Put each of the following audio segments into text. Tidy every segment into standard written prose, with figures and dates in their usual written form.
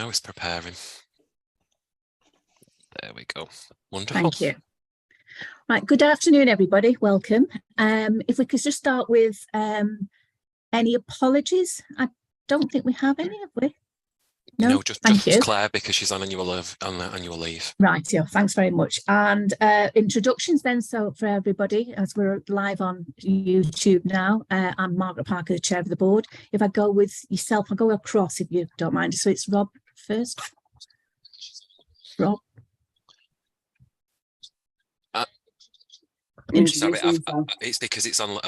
now it's preparing. There we go. Wonderful. Thank you. Right, good afternoon, everybody. Welcome. If we could just start with any apologies. I don't think we have any, have we? No, just Claire, because she's on annual leave. Right, yeah, thanks very much. And introductions then, so for everybody, as we're live on YouTube now, I'm Margaret Parker, the chair of the board. If I go with yourself, I'll go across if you don't mind. So it's Rob first. Rob. Sorry, it's because it's on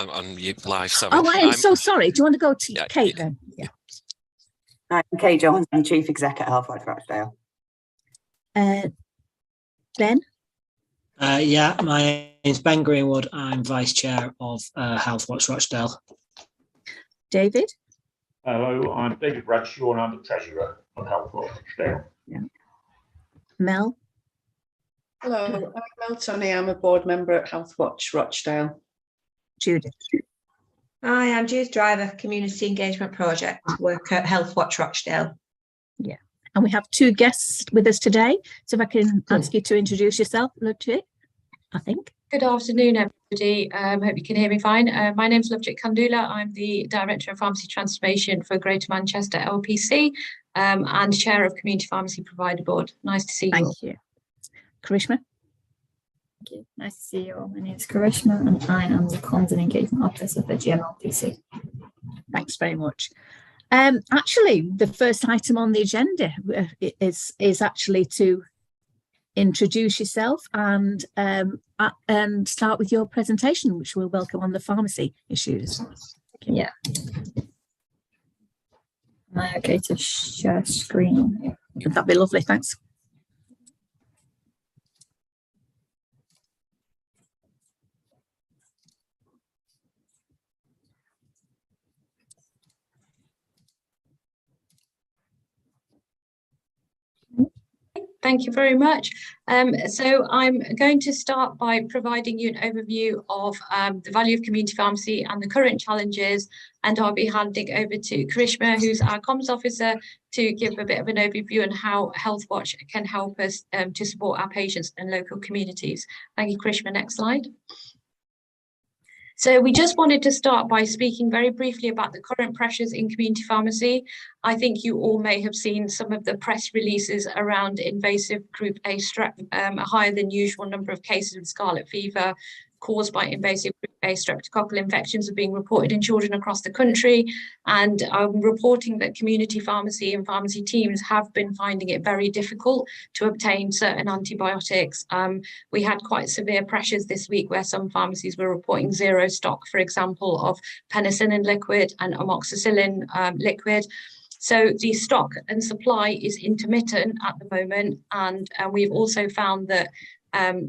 live. Sorry. Oh, I'm so sorry. Do you want to go to Kate then? Yeah. I'm Kate Jones. I'm Chief Exec at HWR Rochdale. Ben? Yeah, my name's Ben Greenwood. I'm Vice Chair of Healthwatch Rochdale. David? Hello, I'm David Bradshaw and I'm the Treasurer of Healthwatch Rochdale. Yeah. Mel? Hello, I'm Mel Tony. I'm a board member at Healthwatch Rochdale. Judith? Hi, I'm Judith Driver, Community Engagement Project, work at Healthwatch Rochdale. Yeah, and we have two guests with us today. So if I can ask you to introduce yourself, Ludwig, I think. Good afternoon, everybody. Hope you can hear me fine. My name's Ludwig Kandula. I'm the Director of Pharmacy Transformation for Greater Manchester LPC and Chair of Community Pharmacy Provider Board. Nice to see you. Thank you. Karishma? Thank you. Nice to see you all. My name is Karishma and I am the Comms and Engagement Officer for GMLPC. Thanks very much. Actually, the first item on the agenda is actually to introduce yourself and start with your presentation, which we'll welcome on the pharmacy issues. Okay. Yeah. Am I okay to share screen? That'd be lovely. Thanks. Thank you very much. So I'm going to start by providing you an overview of the value of community pharmacy and the current challenges, and I'll be handing over to Karishma, who's our comms officer, to give a bit of an overview on how Healthwatch can help us to support our patients and local communities. Thank you, Karishma. Next slide. So we just wanted to start by speaking very briefly about the current pressures in community pharmacy. I think you all may have seen some of the press releases around invasive group A strep, a higher than usual number of cases of scarlet fever caused by invasive group A streptococcal infections are being reported in children across the country. And I'm reporting that community pharmacy and pharmacy teams have been finding it very difficult to obtain certain antibiotics. We had quite severe pressures this week where some pharmacies were reporting zero stock, for example, of penicillin liquid and amoxicillin liquid. So the stock and supply is intermittent at the moment. And we've also found that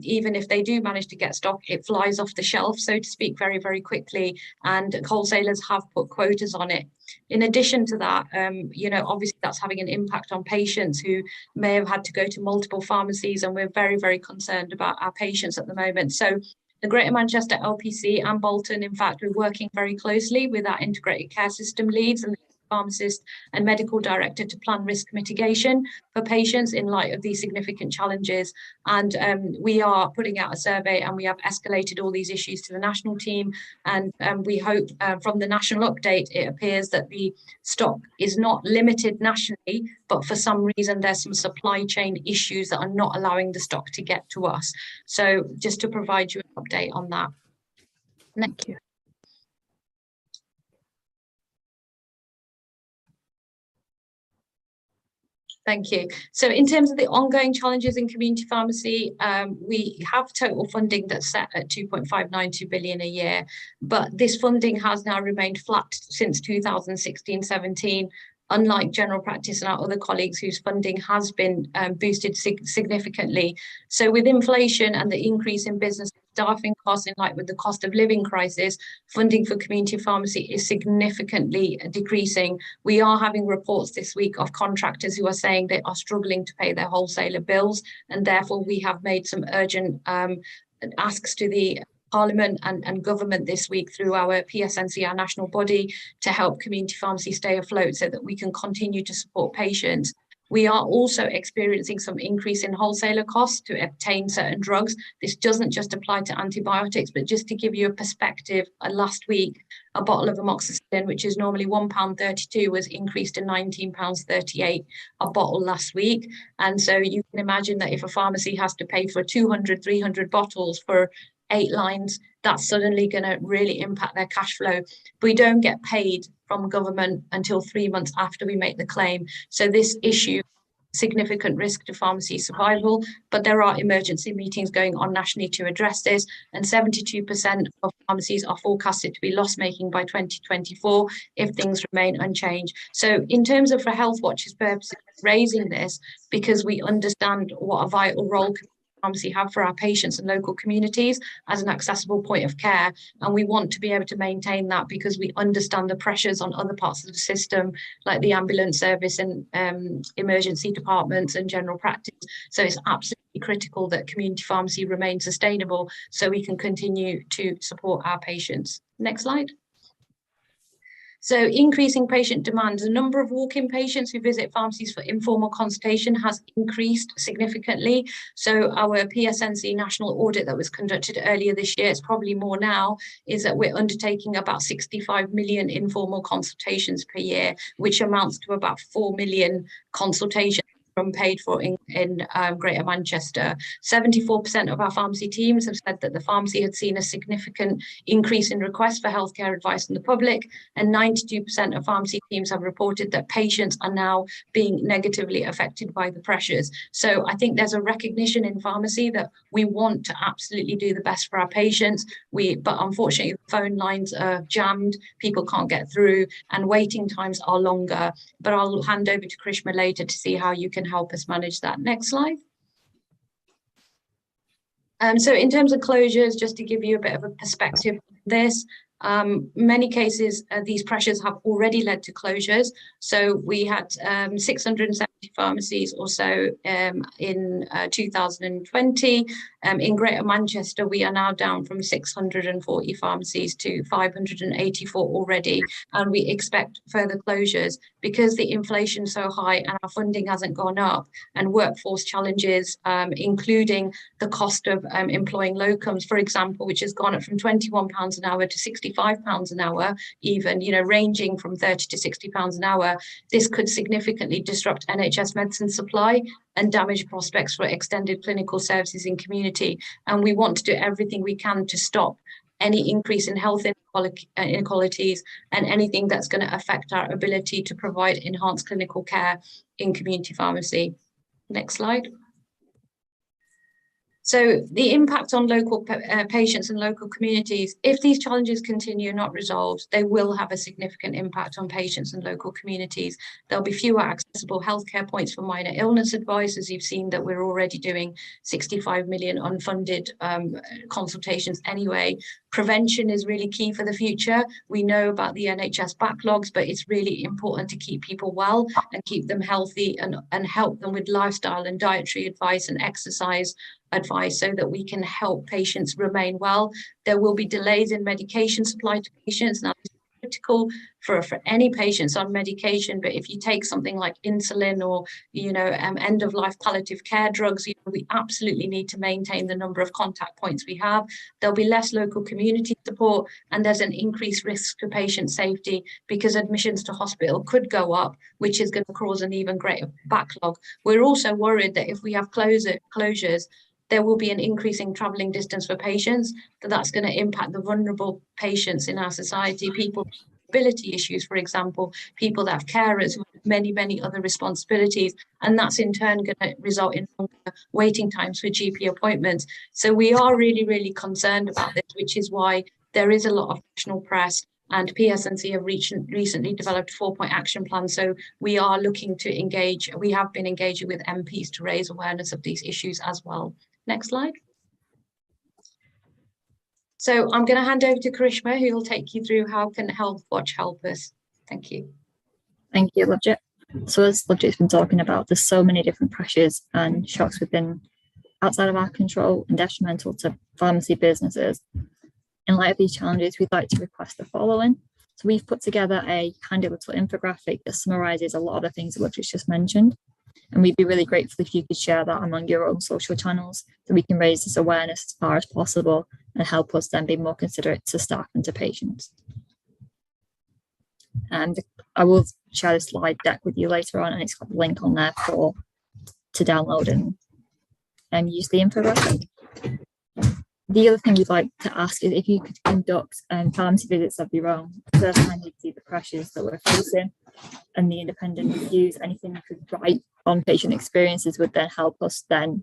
even if they do manage to get stock, it flies off the shelf, so to speak, very, very quickly, and wholesalers have put quotas on it. In addition to that, obviously that's having an impact on patients who may have had to go to multiple pharmacies, and we're very, very concerned about our patients at the moment. So the Greater Manchester LPC and Bolton, in fact, we're working very closely with our integrated care system leads and pharmacist and medical director to plan risk mitigation for patients in light of these significant challenges. And we are putting out a survey, and we have escalated all these issues to the national team. And we hope from the national update, it appears that the stock is not limited nationally, but for some reason, there's some supply chain issues that are not allowing the stock to get to us. So just to provide you an update on that. Thank you. Thank you. So in terms of the ongoing challenges in community pharmacy, we have total funding that's set at 2.592 billion a year, but this funding has now remained flat since 2016-17, unlike general practice and our other colleagues whose funding has been boosted significantly. So with inflation and the increase in business staffing costs in line with the cost of living crisis, funding for community pharmacy is significantly decreasing. We are having reports this week of contractors who are saying they are struggling to pay their wholesaler bills, and therefore we have made some urgent asks to the Parliament and government this week through our PSNC, our national body, to help community pharmacy stay afloat so that we can continue to support patients. We are also experiencing some increase in wholesaler costs to obtain certain drugs. This doesn't just apply to antibiotics, but just to give you a perspective, last week, a bottle of amoxicillin, which is normally £1.32, was increased to £19.38 a bottle last week. And so you can imagine that if a pharmacy has to pay for 200, 300 bottles for 8 lines, that's suddenly going to really impact their cash flow. We don't get paid from government until 3 months after we make the claim. So this issue, significant risk to pharmacy survival, but there are emergency meetings going on nationally to address this, and 72% of pharmacies are forecasted to be loss-making by 2024 if things remain unchanged. So in terms of for Health Watch's purposes, raising this because we understand what a vital role pharmacy have for our patients and local communities as an accessible point of care, and we want to be able to maintain that because we understand the pressures on other parts of the system like the ambulance service and emergency departments and general practice. So it's absolutely critical that community pharmacy remains sustainable so we can continue to support our patients. Next slide. So increasing patient demand. The number of walk-in patients who visit pharmacies for informal consultation has increased significantly. So our PSNC national audit that was conducted earlier this year, it's probably more now, is that we're undertaking about 65 million informal consultations per year, which amounts to about 4 million consultations paid for in Greater Manchester. 74% of our pharmacy teams have said that the pharmacy had seen a significant increase in requests for healthcare advice from the public, and 92% of pharmacy teams have reported that patients are now being negatively affected by the pressures. So I think there's a recognition in pharmacy that we want to absolutely do the best for our patients, but unfortunately the phone lines are jammed, people can't get through, and waiting times are longer. But I'll hand over to Krishma later to see how you can help us manage that. Next slide. So in terms of closures, just to give you a bit of a perspective on this, many cases these pressures have already led to closures. So we had 670 pharmacies or so in 2020. In Greater Manchester, we are now down from 640 pharmacies to 584 already, and we expect further closures because the inflation is so high and our funding hasn't gone up, and workforce challenges, including the cost of employing locums, for example, which has gone up from £21 an hour to £65 an hour, even, ranging from £30 to £60 an hour. This could significantly disrupt NHS medicine supply and damage prospects for extended clinical services in community. And we want to do everything we can to stop any increase in health inequalities and anything that's going to affect our ability to provide enhanced clinical care in community pharmacy. Next slide. So the impact on local patients and local communities, if these challenges continue not resolved, they will have a significant impact on patients and local communities. There'll be fewer accessible healthcare points for minor illness advice, as you've seen that we're already doing 65 million unfunded consultations anyway. Prevention is really key for the future. We know about the NHS backlogs, but it's really important to keep people well and keep them healthy and help them with lifestyle and dietary advice and exercise advice so that we can help patients remain well. There will be delays in medication supply to patients. Now, this is critical for any patients on medication, but if you take something like insulin or end-of-life palliative care drugs, we absolutely need to maintain the number of contact points we have. There'll be less local community support, and there's an increased risk to patient safety because admissions to hospital could go up, which is going to cause an even greater backlog. We're also worried that if we have closures, there will be an increasing travelling distance for patients, that's going to impact the vulnerable patients in our society, people with mobility issues, for example, people that have carers, many other responsibilities, and that's in turn going to result in longer waiting times for GP appointments. So we are really concerned about this, which is why there is a lot of national press, and PSNC have recently developed a 4-point action plan. So we are looking to engage, we have been engaging with MPs to raise awareness of these issues as well. Next slide. So I'm going to hand over to Karishma, who will take you through how can Health Watch help us. Thank you. Thank you, Lovejet. So as Lovejet's been talking about, there's so many different pressures and shocks within outside of our control and detrimental to pharmacy businesses. In light of these challenges, we'd like to request the following. So we've put together a handy little infographic that summarises a lot of the things that Lovejet's just mentioned. And we'd be really grateful if you could share that among your own social channels, so we can raise this awareness as far as possible and help us then be more considerate to staff and to patients. And I will share the slide deck with you later on, and it's got the link on there to download and use the infographic. The other thing we'd like to ask is if you could conduct pharmacy visits of your own. First time you'd see the pressures that we're facing and the independent reviews, anything you could write on patient experiences would then help us then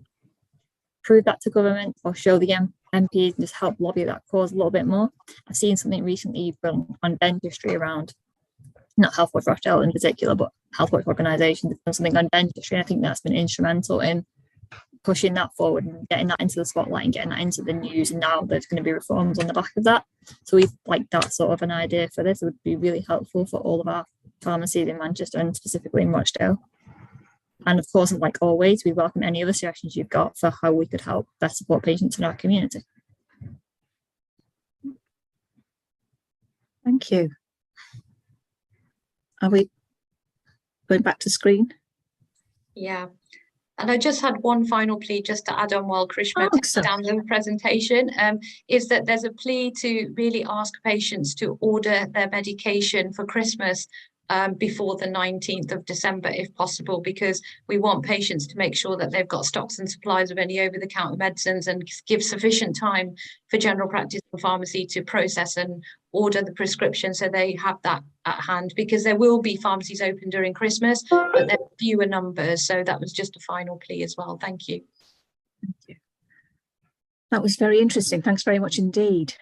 prove that to government or show the MPs and just help lobby that cause a little bit more. I've seen something recently you've done on dentistry around, not Health Watch Rochelle in particular, but Health Watch organisations have done something on dentistry. I think that's been instrumental in pushing that forward and getting that into the spotlight and getting that into the news. And now there's going to be reforms on the back of that. So we'd like that sort of an idea for this. It would be really helpful for all of our pharmacies in Manchester and specifically in Rochdale. And of course, like always, we welcome any other suggestions you've got for how we could help best support patients in our community. Thank you. Are we going back to screen? Yeah. And I just had one final plea just to add on while Krishma takes down the presentation, is that there's a plea to really ask patients to order their medication for Christmas before the 19th of December, if possible, because we want patients to make sure that they've got stocks and supplies of any over-the-counter medicines and give sufficient time for general practice and pharmacy to process and order the prescription so they have that at hand, because there will be pharmacies open during Christmas, but there are fewer numbers. So that was just a final plea as well. Thank you. Thank you. That was very interesting. Thanks very much indeed.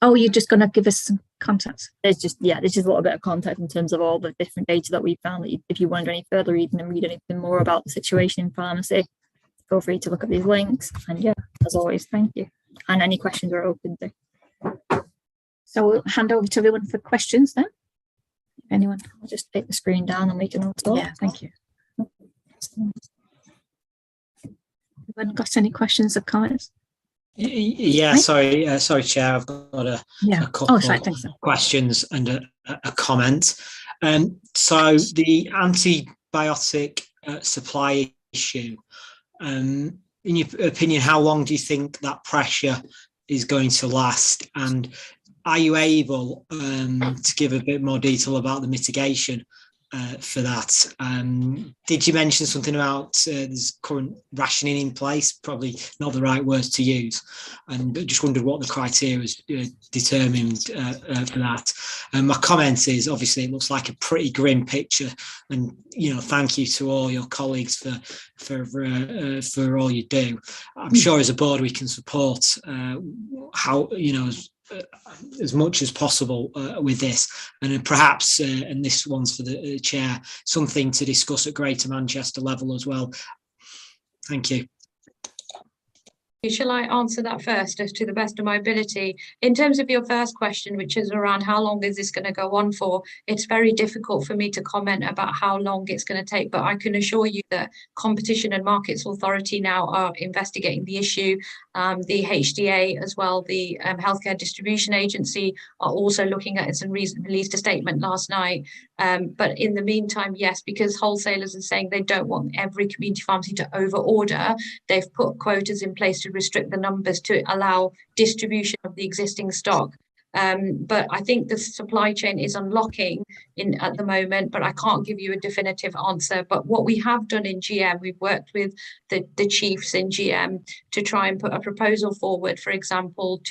Oh, you're just going to give us some context. There's just a little bit of context in terms of all the different data that we found. That if you want any further reading and read anything more about the situation in pharmacy, feel free to look at these links. And yeah, as always, thank you. And any questions are open to. So we'll hand over to everyone for questions then. Anyone? I'll just take the screen down and we can all talk. Yeah, thank you. Anyone got any questions or comments? Yeah, right? sorry, Chair. I've got a couple of questions and a comment. So the antibiotic supply issue, in your opinion, how long do you think that pressure is going to last? And are you able to give a bit more detail about the mitigation for that? Did you mention something about there's current rationing in place? Probably not the right words to use. And just wondered what the criteria is determined for that. And my comment is, obviously, it looks like a pretty grim picture. And, thank you to all your colleagues for all you do. I'm sure as a board we can support how, as much as possible with this, and perhaps and this one's for the chair, something to discuss at Greater Manchester level as well. Thank you. Shall I answer that first, as to the best of my ability? In terms of your first question, which is around how long is this going to go on for, it's very difficult for me to comment about how long it's going to take, but I can assure you that Competition and Markets Authority now are investigating the issue. The HDA as well, the Healthcare Distribution Agency, are also looking at it and released a statement last night. But in the meantime, yes, because wholesalers are saying they don't want every community pharmacy to over-order, they've put quotas in place to restrict the numbers to allow distribution of the existing stock. But I think the supply chain is unlocking at the moment, but I can't give you a definitive answer. But what we have done in GM, we've worked with the chiefs in GM to try and put a proposal forward, for example,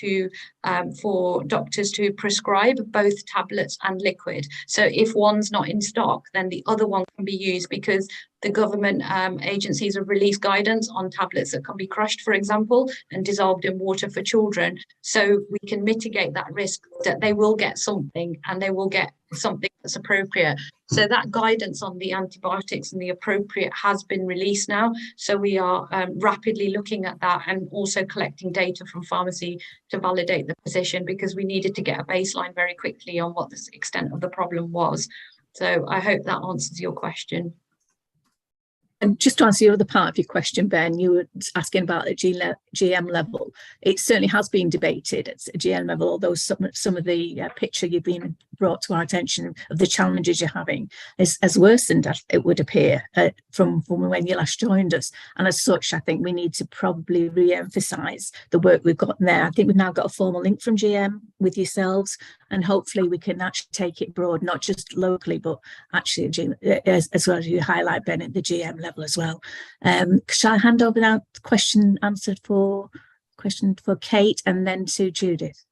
for doctors to prescribe both tablets and liquid. So if one's not in stock, then the other one can be used, because the government agencies have released guidance on tablets that can be crushed, for example, and dissolved in water for children. So we can mitigate that risk that they will get something, and they will get something that's appropriate. So that guidance on the antibiotics and the appropriate has been released now. So we are rapidly looking at that and also collecting data from pharmacy to validate the position, because we needed to get a baseline very quickly on what the extent of the problem was. So I hope that answers your question. And just to answer the other part of your question, Ben, you were asking about the GM level. It certainly has been debated at a GM level, although some of the picture you've been brought to our attention of the challenges you're having has worsened, it would appear, from when you last joined us. And as such, I think we need to probably re-emphasise the work we've got there. I think we've now got a formal link from GM with yourselves, and hopefully we can actually take it broad, not just locally, but actually as well as you highlight, Ben, at the GM level as well. Shall I hand over now the question for Kate and then to Judith?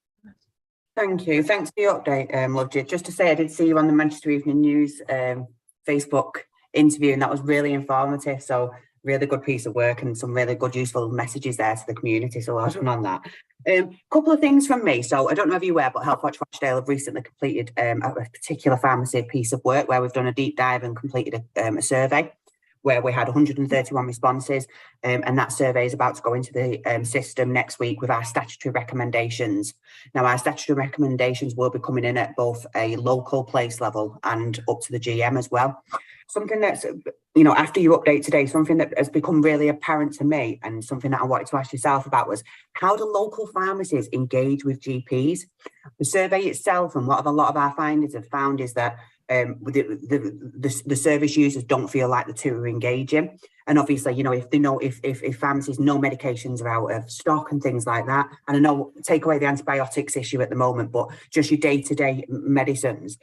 Thank you. Thanks for your update, Lovejoy. Just to say, I did see you on the Manchester Evening News Facebook interview, and that was really informative. So really good piece of work and some really good useful messages there to the community. So well done on that. Couple of things from me. So I don't know if you're aware, but Healthwatch Rochdale have recently completed a particular pharmacy piece of work where we've done a deep dive and completed a survey where we had 131 responses, and that survey is about to go into the system next week with our statutory recommendations. Now, our statutory recommendations will be coming in at both a local place level and up to the GM as well. Something that's, you know, after your update today, something that has become really apparent to me and something that I wanted to ask yourself about was, how do local pharmacies engage with GPs? The survey itself and what a lot of our findings have found is that the service users don't feel like the two are engaging. And obviously, you know, if they know if pharmacies know medications are out of stock and things like that, and I know take away the antibiotics issue at the moment, but just your day-to-day medicines,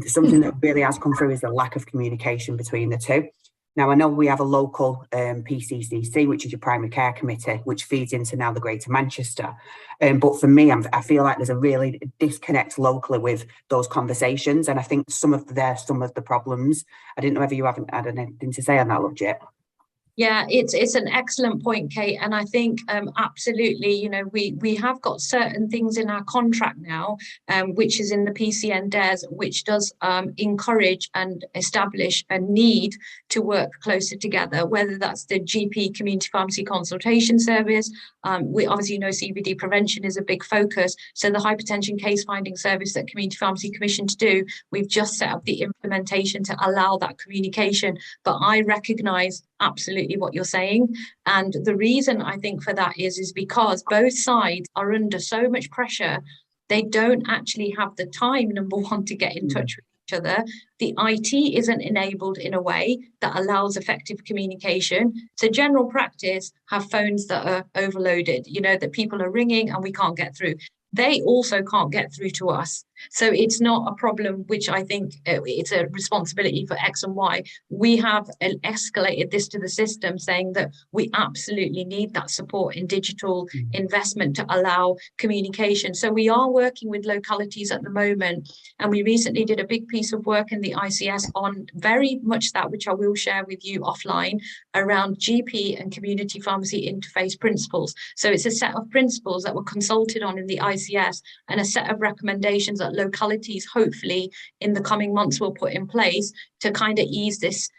something that really has come through is the lack of communication between the two. Now, I know we have a local PCCC, which is your primary care committee, which feeds into now the Greater Manchester. But for me, I feel like there's a really disconnect locally with those conversations. And I think some of the problems. I didn't know whether you haven't had anything to say on that, Lovejoy. Yeah, it's an excellent point, Kate. And I think absolutely, you know, we have got certain things in our contract now, which is in the PCN DARES, which does encourage and establish a need to work closer together, whether that's the GP community pharmacy consultation service. We obviously know CVD prevention is a big focus. So the hypertension case finding service that Community Pharmacy commissioned to do, we've just set up the implementation to allow that communication. But I recognise absolutely what you're saying, and the reason I think for that is because both sides are under so much pressure. They don't actually have the time, number one, to get in touch with each other. The IT isn't enabled in a way that allows effective communication. So general practice have phones that are overloaded, you know, that people are ringing and we can't get through. They also can't get through to us. So it's not a problem, which I think it's a responsibility for X and Y. We have escalated this to the system, saying that we absolutely need that support in digital investment to allow communication. So we are working with localities at the moment, and we recently did a big piece of work in the ICS on very much that, which I will share with you offline, around GP and community pharmacy interface principles. So it's a set of principles that were consulted on in the ICS and a set of recommendations that localities hopefully in the coming months will put in place to kind of ease this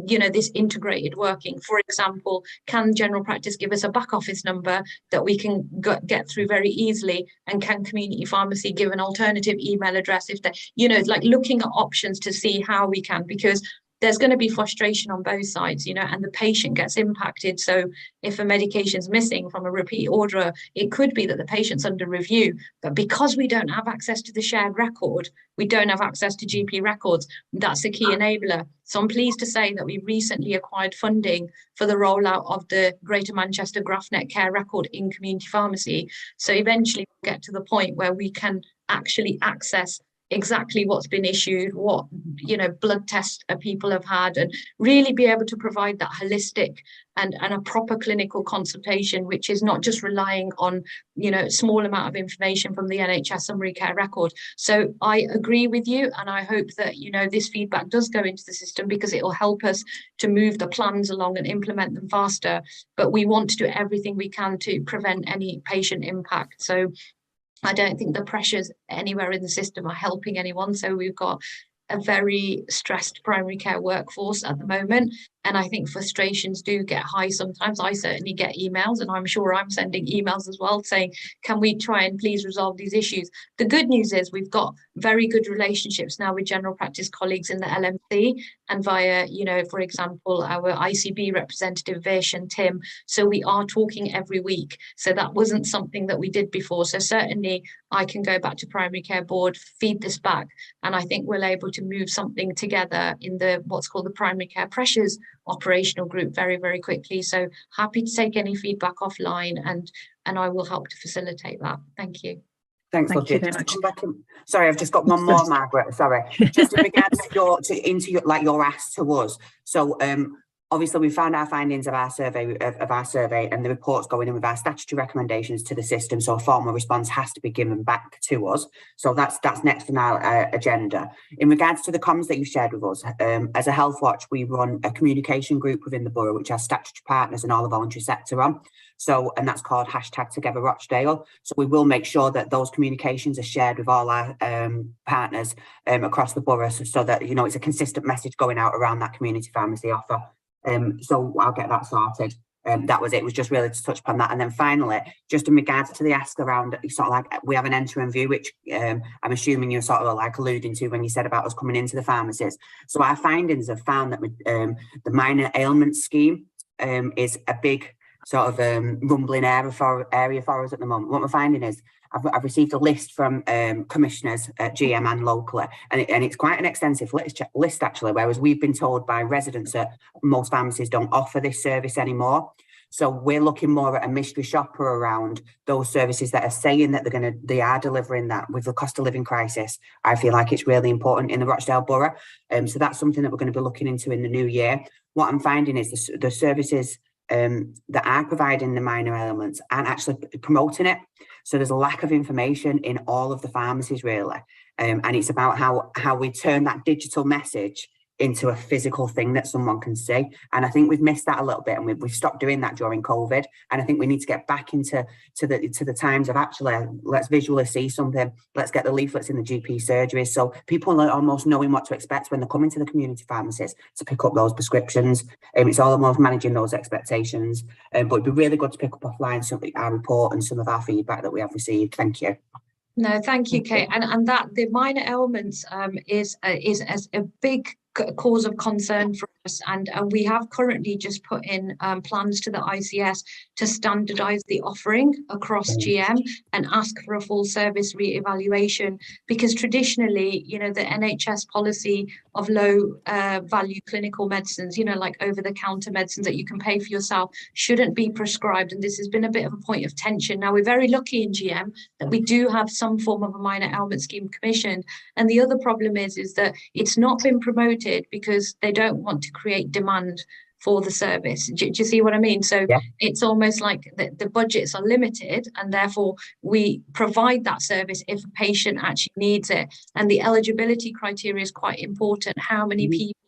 this integrated working. For example, can general practice give us a back office number that we can get through very easily, and can community pharmacy give an alternative email address if they, you know, like looking at options to see how we can, because there's going to be frustration on both sides, you know, and the patient gets impacted. So if a medication's missing from a repeat order, it could be that the patient's under review, but because we don't have access to the shared record, we don't have access to GP records. That's a key enabler. So I'm pleased to say that we recently acquired funding for the rollout of the Greater Manchester GraphNet Care Record in community pharmacy. So eventually we'll get to the point where we can actually access exactly what's been issued, what, you know, blood tests people have had, and really be able to provide that holistic and a proper clinical consultation, which is not just relying on, you know, small amount of information from the NHS summary care record. So I agree with you, and I hope that, you know, this feedback does go into the system, because it will help us to move the plans along and implement them faster. But we want to do everything we can to prevent any patient impact. So I don't think the pressures anywhere in the system are helping anyone. So we've got a very stressed primary care workforce at the moment. And I think frustrations do get high sometimes. I certainly get emails, and I'm sure I'm sending emails as well saying, can we try and please resolve these issues? The good news is we've got very good relationships now with general practice colleagues in the LMC and via, you know, for example, our ICB representative Vish and Tim. So we are talking every week. So that wasn't something that we did before. So certainly I can go back to Primary Care Board, feed this back, and I think we're able to move something together in the what's called the Primary Care Pressures operational group very, very quickly. So happy to take any feedback offline, and I will help to facilitate that. Thank you. Thanks, Thank you Lottie. very much. Sorry, I've just got one more, Margaret. Sorry, just in regards to your ask to us. So, obviously, we found our findings of our survey and the reports going in with our statutory recommendations to the system. So, a formal response has to be given back to us. So that's next on our agenda. In regards to the comms that you shared with us, as a Health Watch, we run a communication group within the borough, which has statutory partners and all the voluntary sector on. So, and that's called #TogetherRochdale. So we will make sure that those communications are shared with all our partners across the borough, so that, you know, it's a consistent message going out around that community pharmacy offer. So I'll get that sorted. That was it. It was just really to touch upon that. And then finally, just in regards to the ask around, sort of like, we have an interim view, which I'm assuming you're sort of like alluding to when you said about us coming into the pharmacies. So our findings have found that the minor ailment scheme is a big sort of rumbling area for us at the moment. What we're finding is I've received a list from commissioners at GM and locally, and it's quite an extensive list actually, whereas we've been told by residents that most pharmacies don't offer this service anymore. So we're looking more at a mystery shopper around those services that are saying that they are delivering that. With the cost of living crisis, I feel like it's really important in the Rochdale Borough. So that's something that we're going to be looking into in the new year. What I'm finding is the services that are providing the minor ailments aren't actually promoting it. So there's a lack of information in all of the pharmacies, really. And it's about how we turn that digital message into a physical thing that someone can see. And I think we've missed that a little bit, and we've stopped doing that during COVID. And I think we need to get back into the times of actually, let's visually see something. Let's get the leaflets in the GP surgeries, so people are almost knowing what to expect when they're coming to the community pharmacies to pick up those prescriptions. It's all about managing those expectations. But it'd be really good to pick up offline some of our report and some of our feedback that we have received. Thank you. No, thank you, Kate. And that the minor ailments is a big cause of concern for us, and we have currently just put in plans to the ICS to standardise the offering across GM and ask for a full service re-evaluation, because traditionally, you know, the NHS policy of low value clinical medicines, you know, like over-the-counter medicines that you can pay for yourself, shouldn't be prescribed, and this has been a bit of a point of tension. Now, we're very lucky in GM that we do have some form of a minor ailment scheme commissioned, and the other problem is that it's not been promoted because they don't want to create demand for the service. Do you see what I mean? So yeah, it's almost like the budgets are limited, and therefore we provide that service if a patient actually needs it. And the eligibility criteria is quite important. How many people,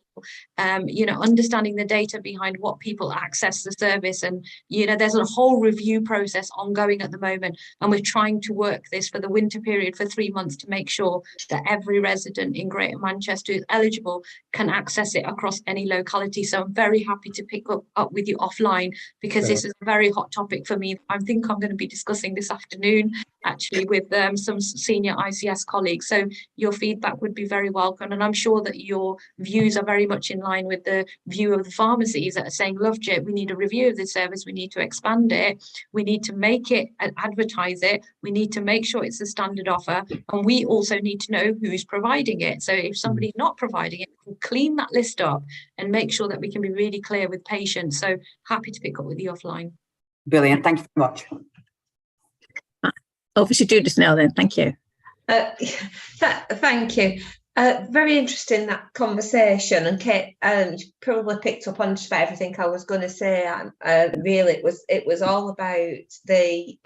you know, understanding the data behind what people access the service. And, you know, there's a whole review process ongoing at the moment, and we're trying to work this for the winter period for 3 months to make sure that every resident in Greater Manchester who's eligible can access it across any locality. So I'm very happy to pick up with you offline, because this is a very hot topic for me. I think I'm going to be discussing this afternoon actually with some senior ICS colleagues. So your feedback would be very welcome, and I'm sure that your views are very much in line with the view of the pharmacies that are saying, Lovejet, we need a review of this service, we need to expand it, we need to make it and advertise it, we need to make sure it's a standard offer, and we also need to know who's providing it. So if somebody's not providing it, we'll clean that list up and make sure that we can be really clear with patients. So happy to pick up with you offline. Brilliant, thank you very much. Over to Judith now then, thank you. Thank you. Very interesting, that conversation, and Kate probably picked up on just about everything I was going to say. Really, it was all about the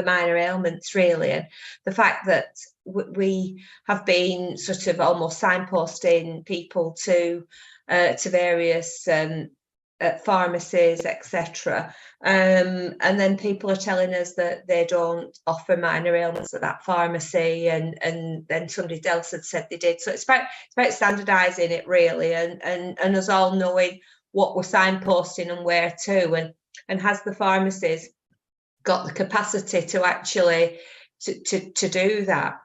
minor ailments, really, and the fact that we have been sort of almost signposting people to various pharmacies, etc. And then people are telling us that they don't offer minor ailments at that pharmacy, and then somebody else had said they did. So it's about standardising it, really, and us all knowing what we're signposting and where to, and has the pharmacies got the capacity to actually to do that.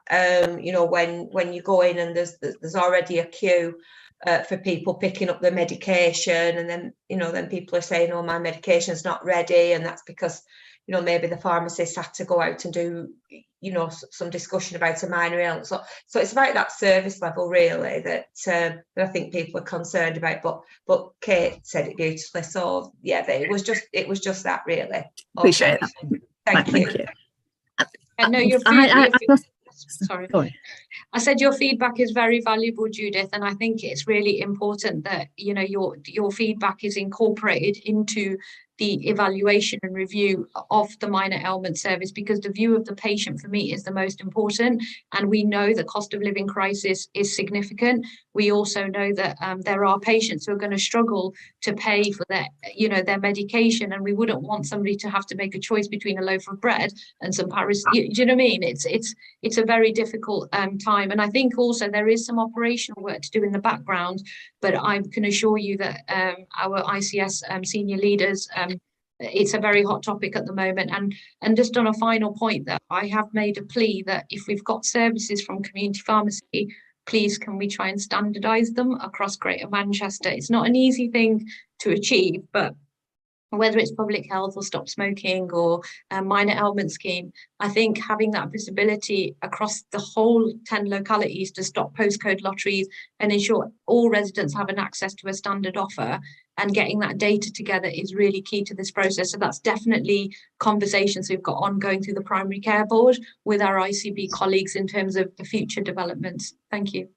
You know, when you go in and there's already a queue for people picking up their medication, and then, you know, then people are saying, oh, my medication's not ready, and that's because, you know, maybe the pharmacist had to go out and do, you know, some discussion about a minor illness. So it's about that service level, really, that I think people are concerned about. But Kate said it beautifully. So yeah, it was just that, really. Appreciate that. Thank you. No, sorry. I said your feedback is very valuable, Judith, and I think it's really important that, you know, your feedback is incorporated into the evaluation and review of the minor ailment service, because the view of the patient for me is the most important. And we know the cost of living crisis is significant. We also know that there are patients who are going to struggle to pay for their, you know, their medication, and we wouldn't want somebody to have to make a choice between a loaf of bread and some Paris. Do you know what I mean? It's a very difficult time, and I think also there is some operational work to do in the background. But I can assure you that our ICS senior leaders, it's a very hot topic at the moment. And just on a final point, that I have made a plea that if we've got services from community pharmacy, please can we try and standardise them across Greater Manchester? It's not an easy thing to achieve, but whether it's public health or stop smoking or a minor ailment scheme, I think having that visibility across the whole 10 localities to stop postcode lotteries and ensure all residents have an access to a standard offer, and getting that data together is really key to this process. So that's definitely conversations we've got ongoing through the primary care board with our ICB colleagues in terms of the future developments. Thank you.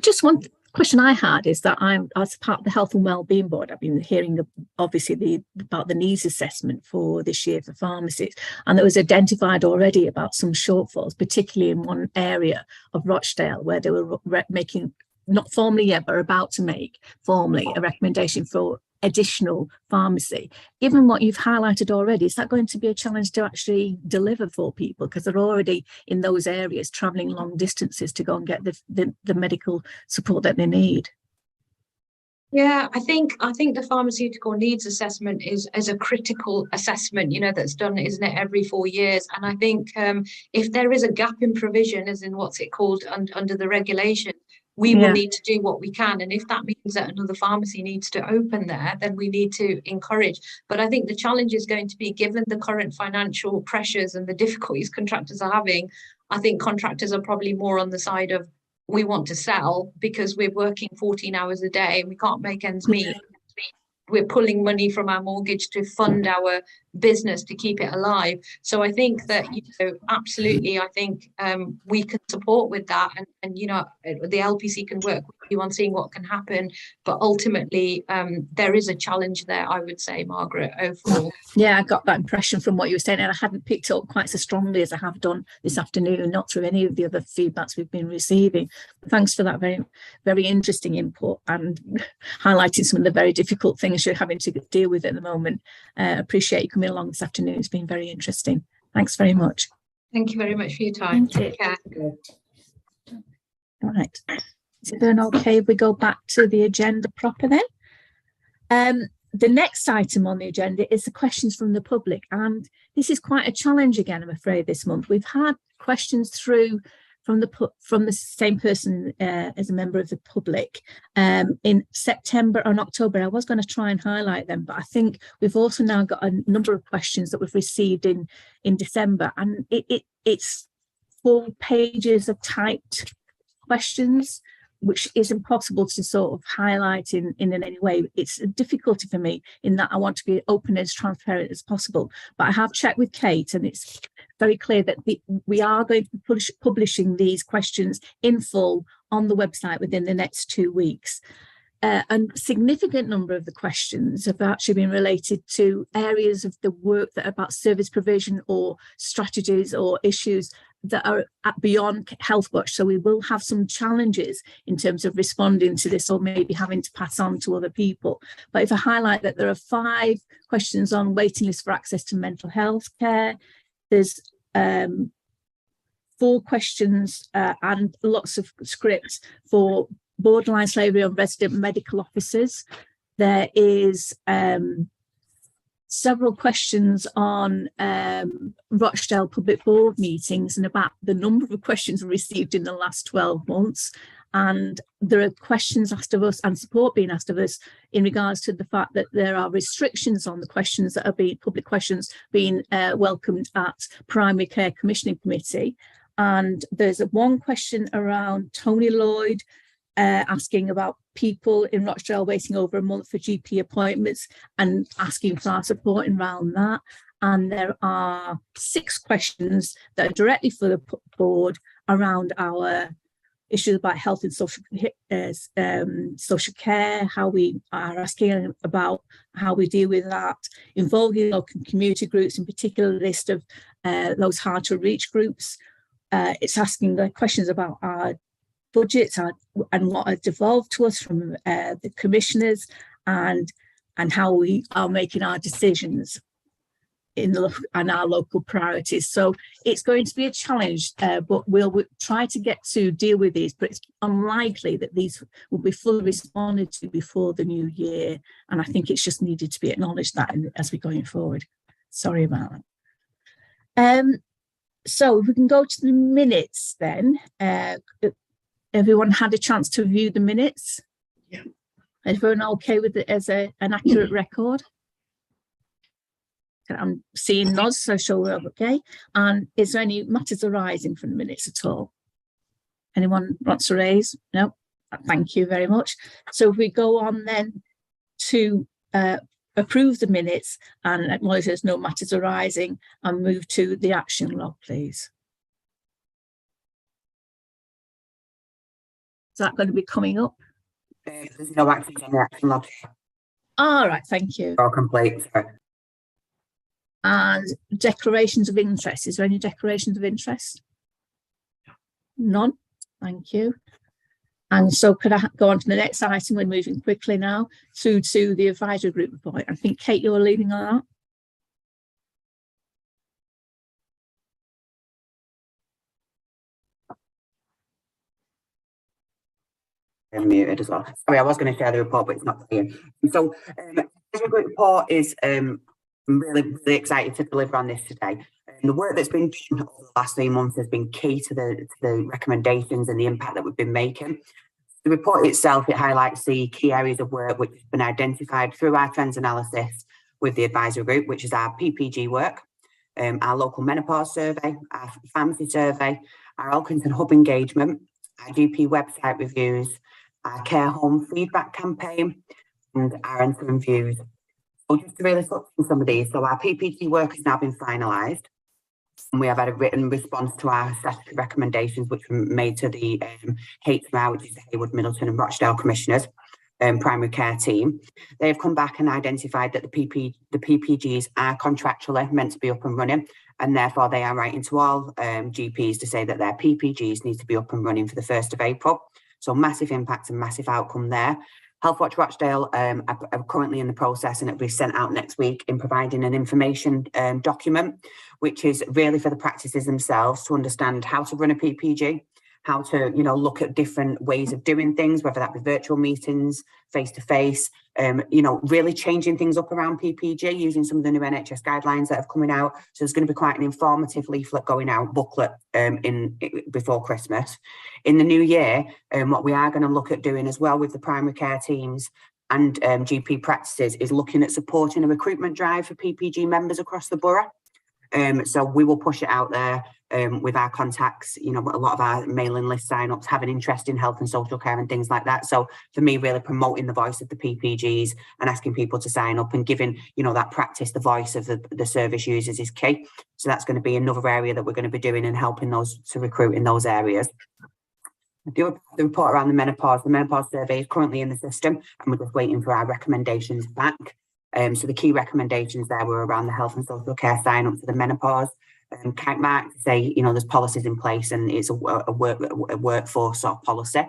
Just one question I had is that as part of the Health and Wellbeing Board, I've been hearing obviously about the needs assessment for this year for pharmacies, and there was identified already about some shortfalls, particularly in one area of Rochdale where they were making, not formally yet, but about to make formally a recommendation for additional pharmacy. Given what you've highlighted already, is that going to be a challenge to actually deliver for people, because they're already in those areas travelling long distances to go and get the medical support that they need? Yeah, I think the pharmaceutical needs assessment is a critical assessment, you know, that's done, isn't it, every 4 years. And I think if there is a gap in provision, as in what's it called under the regulation, we will need to do what we can. And if that means that another pharmacy needs to open there, then we need to encourage. But I think the challenge is going to be, given the current financial pressures and the difficulties contractors are having, I think contractors are probably more on the side of, we want to sell because we're working 14 hours a day and we can't make ends meet. We're pulling money from our mortgage to fund our business to keep it alive. So I think that, you know, absolutely, I think we can support with that, and you know, the LPC can work with you on seeing what can happen. But ultimately, there is a challenge there, I would say, Margaret, overall. Yeah, I got that impression from what you were saying, and I hadn't picked up quite so strongly as I have done this afternoon, not through any of the other feedbacks we've been receiving. Thanks for that very, very interesting input and highlighting some of the very difficult things you're having to deal with at the moment. Appreciate you coming along this afternoon. It's been very interesting. Thanks very much. Thank you very much for your time. Take care. Right. Is it then okay if we go back to the agenda proper then? The next item on the agenda is the questions from the public, and this is quite a challenge again, I'm afraid, this month. We've had questions through from the same person as a member of the public in September and October. I was going to try and highlight them, but I think we've also now got a number of questions that we've received in December, and it's 4 pages of typed questions, which is impossible to sort of highlight in any way. It's a difficulty for me in that I want to be open and as transparent as possible. But I have checked with Kate, and it's very clear that we are going to be publishing these questions in full on the website within the next 2 weeks. A significant number of the questions have actually been related to areas of the work that are about service provision or strategies or issues that are beyond Healthwatch. So we will have some challenges in terms of responding to this, or maybe having to pass on to other people. But if I highlight that there are 5 questions on waiting lists for access to mental health care, there's 4 questions and lots of scripts for borderline slavery on resident medical officers. There is several questions on Rochdale Public Board meetings and about the number of questions received in the last 12 months. And there are questions asked of us and support being asked of us in regards to the fact that there are restrictions on the questions that are being, public questions being welcomed at Primary Care Commissioning Committee. And there's one question around Tony Lloyd asking about people in Rochdale waiting over a month for GP appointments and asking for our support around that. And there are 6 questions that are directly for the board around our issues about health and social care, how we are asking about how we deal with that, involving local community groups, in particular list of those hard to reach groups. It's asking the questions about our budgets and what has devolved to us from the commissioners and how we are making our decisions in our local priorities. So it's going to be a challenge, but we'll try to get to deal with these, but it's unlikely that these will be fully responded to before the new year. And I think it's just needed to be acknowledged that as we're going forward. Sorry about that. So if we can go to the minutes then. Everyone had a chance to review the minutes? Yeah. Is everyone okay with it as an accurate record? I'm seeing nods, so sure we're okay. And is there any matters arising from the minutes at all? Anyone wants to raise? No? Thank you very much. So if we go on then to approve the minutes and acknowledge there's no matters arising and move to the action log, please. Is that going to be coming up? There's no actions on the action log. All right, thank you. All complete. Sorry. And declarations of interest. Is there any declarations of interest? None. Thank you. And so could I go on to the next item? We're moving quickly now to the advisory group report. I think, Kate, you're leading on that. I'm muted as well. Sorry, I was going to share the report, but it's not clear. So the group report is I'm really excited to deliver on this today. The work that's been done over the last 3 months has been key to the recommendations and the impact that we've been making. The report itself, it highlights the key areas of work which has been identified through our trends analysis with the advisory group, which is our PPG work, our local menopause survey, our pharmacy survey, our Alkington hub engagement, our GP website reviews, our care home feedback campaign, and our interim views. So just to really touch on some of these, so our PPG work has now been finalised, and we have had a written response to our statutory recommendations, which were made to the HWR, which is the Haywood, Middleton and Rochdale Commissioners, primary care team. They have come back and identified that the PPGs are contractually meant to be up and running, and therefore they are writing to all GPs to say that their PPGs need to be up and running for the 1st of April. So massive impact and massive outcome there. Healthwatch Rochdale are currently in the process, and it will be sent out next week, in providing an information document, which is really for the practices themselves to understand how to run a PPG, how to, look at different ways of doing things, whether that be virtual meetings, face-to-face, really changing things up around PPG, using some of the new NHS guidelines that have coming out. So there's going to be quite an informative leaflet going out, booklet before Christmas. In the new year, what we are going to look at doing as well with the primary care teams and GP practices is looking at supporting a recruitment drive for PPG members across the borough. So we will push it out there with our contacts, a lot of our mailing list sign-ups have an interest in health and social care and things like that. So for me, really promoting the voice of the PPGs and asking people to sign up and giving, that practice, the voice of the service users is key. So that's going to be another area that we're going to be doing and helping those to recruit in those areas. The report around the menopause survey is currently in the system, and we're just waiting for our recommendations back. So the key recommendations there were around the health and social care sign up for the menopause. Kite Mark to say, there's policies in place and it's a workforce sort of policy.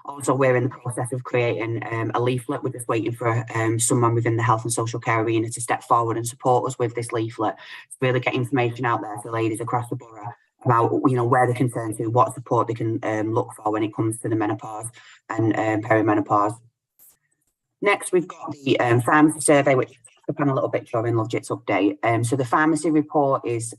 Also, we're in the process of creating a leaflet. We're just waiting for someone within the health and social care arena to step forward and support us with this leaflet to really get information out there for ladies across the borough about, you know, where they can turn to, what support they can look for when it comes to the menopause and perimenopause. Next, we've got the pharmacy survey, which up on a little bit during Lovejit's update. So the pharmacy report is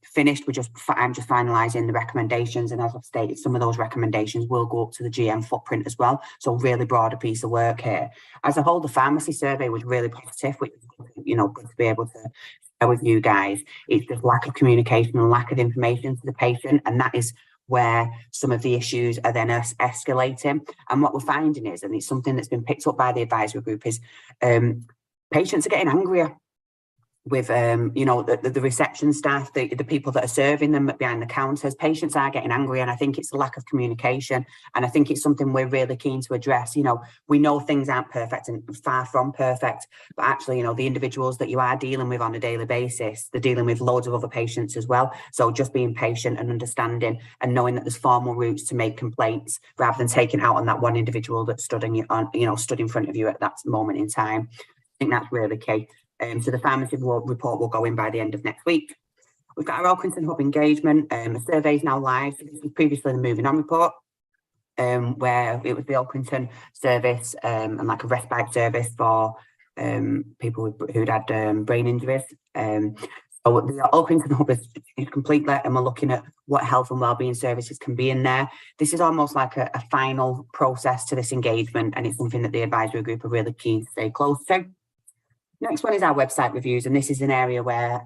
finished. I'm just finalising the recommendations, and as I've stated, some of those recommendations will go up to the GM footprint as well. So really broader piece of work here. As a whole, the pharmacy survey was really positive, which is, you know, good to be able to share with you guys. It's just lack of communication and lack of information to the patient, and that is where some of the issues are then escalating. And what we're finding is, and it's something that's been picked up by the advisory group, is patients are getting angrier with, you know, the reception staff, the people that are serving them behind the counters. Patients are getting angry, and I think it's a lack of communication. And I think it's something we're really keen to address. You know, we know things aren't perfect and far from perfect, but actually, you know, the individuals that you are dealing with on a daily basis, they're dealing with loads of other patients as well. So just being patient and understanding and knowing that there's formal routes to make complaints rather than taking out on that one individual that stood in front of you at that moment in time. I think that's really key. So the pharmacy report will go in by the end of next week. We've got our Alkington Hub engagement. The survey is now live. So this was previously the moving on report, where it was the Alkington service and like a respite service for people who'd had brain injuries. So the Alkington Hub is completely, and we're looking at what health and wellbeing services can be in there. This is almost like a final process to this engagement, and it's something that the advisory group are really keen to stay close to. Next one is our website reviews, and this is an area where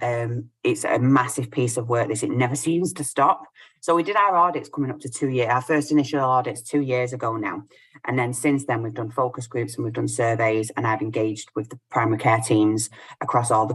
it's a massive piece of work. It never seems to stop. So we did our audits coming up to 2 years. Our first initial audits 2 years ago now, and then since then we've done focus groups and we've done surveys, and I've engaged with the primary care teams across all the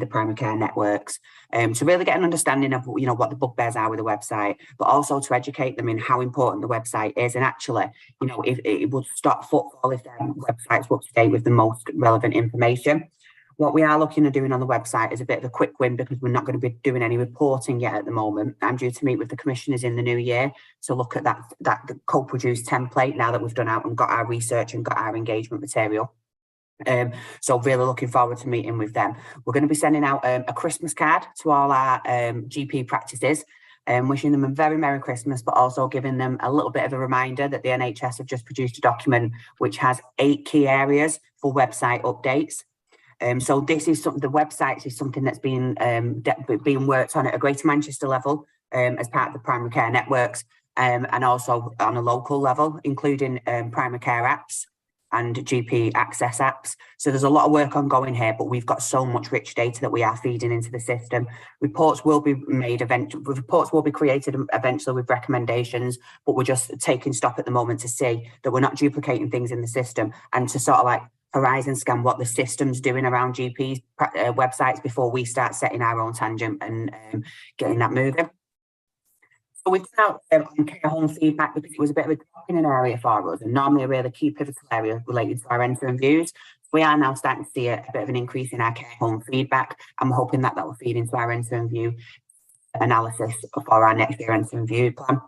primary care networks, to really get an understanding of, you know, what the bugbears are with the website, but also to educate them in how important the website is. And actually, you know, if it would stop footfall if their websites were up to date with the most relevant information. What we are looking at doing on the website is a bit of a quick win, because we're not going to be doing any reporting yet at the moment. I'm due to meet with the commissioners in the new year to look at that co-produced template now that we've done out and got our research and got our engagement material. So really looking forward to meeting with them. We're going to be sending out a Christmas card to all our GP practices, wishing them a very Merry Christmas, but also giving them a little bit of a reminder that the NHS have just produced a document which has 8 key areas for website updates. So this is the websites is something that's being worked on at a Greater Manchester level as part of the primary care networks, and also on a local level, including primary care apps and GP access apps. So there's a lot of work ongoing here, but we've got so much rich data that we are feeding into the system. Reports will be made eventually. Reports will be created eventually with recommendations, but we're just taking stock at the moment to see that we're not duplicating things in the system, and to sort of like horizon scan what the system's doing around GP websites before we start setting our own tangent and getting that moving. So we've done out on care home feedback because it was a bit of a drop in an area for us, and normally a really key pivotal area related to our enter reviews. We are now starting to see a bit of an increase in our care home feedback, and we're hoping that will feed into our enter review analysis for our next year enter review plan.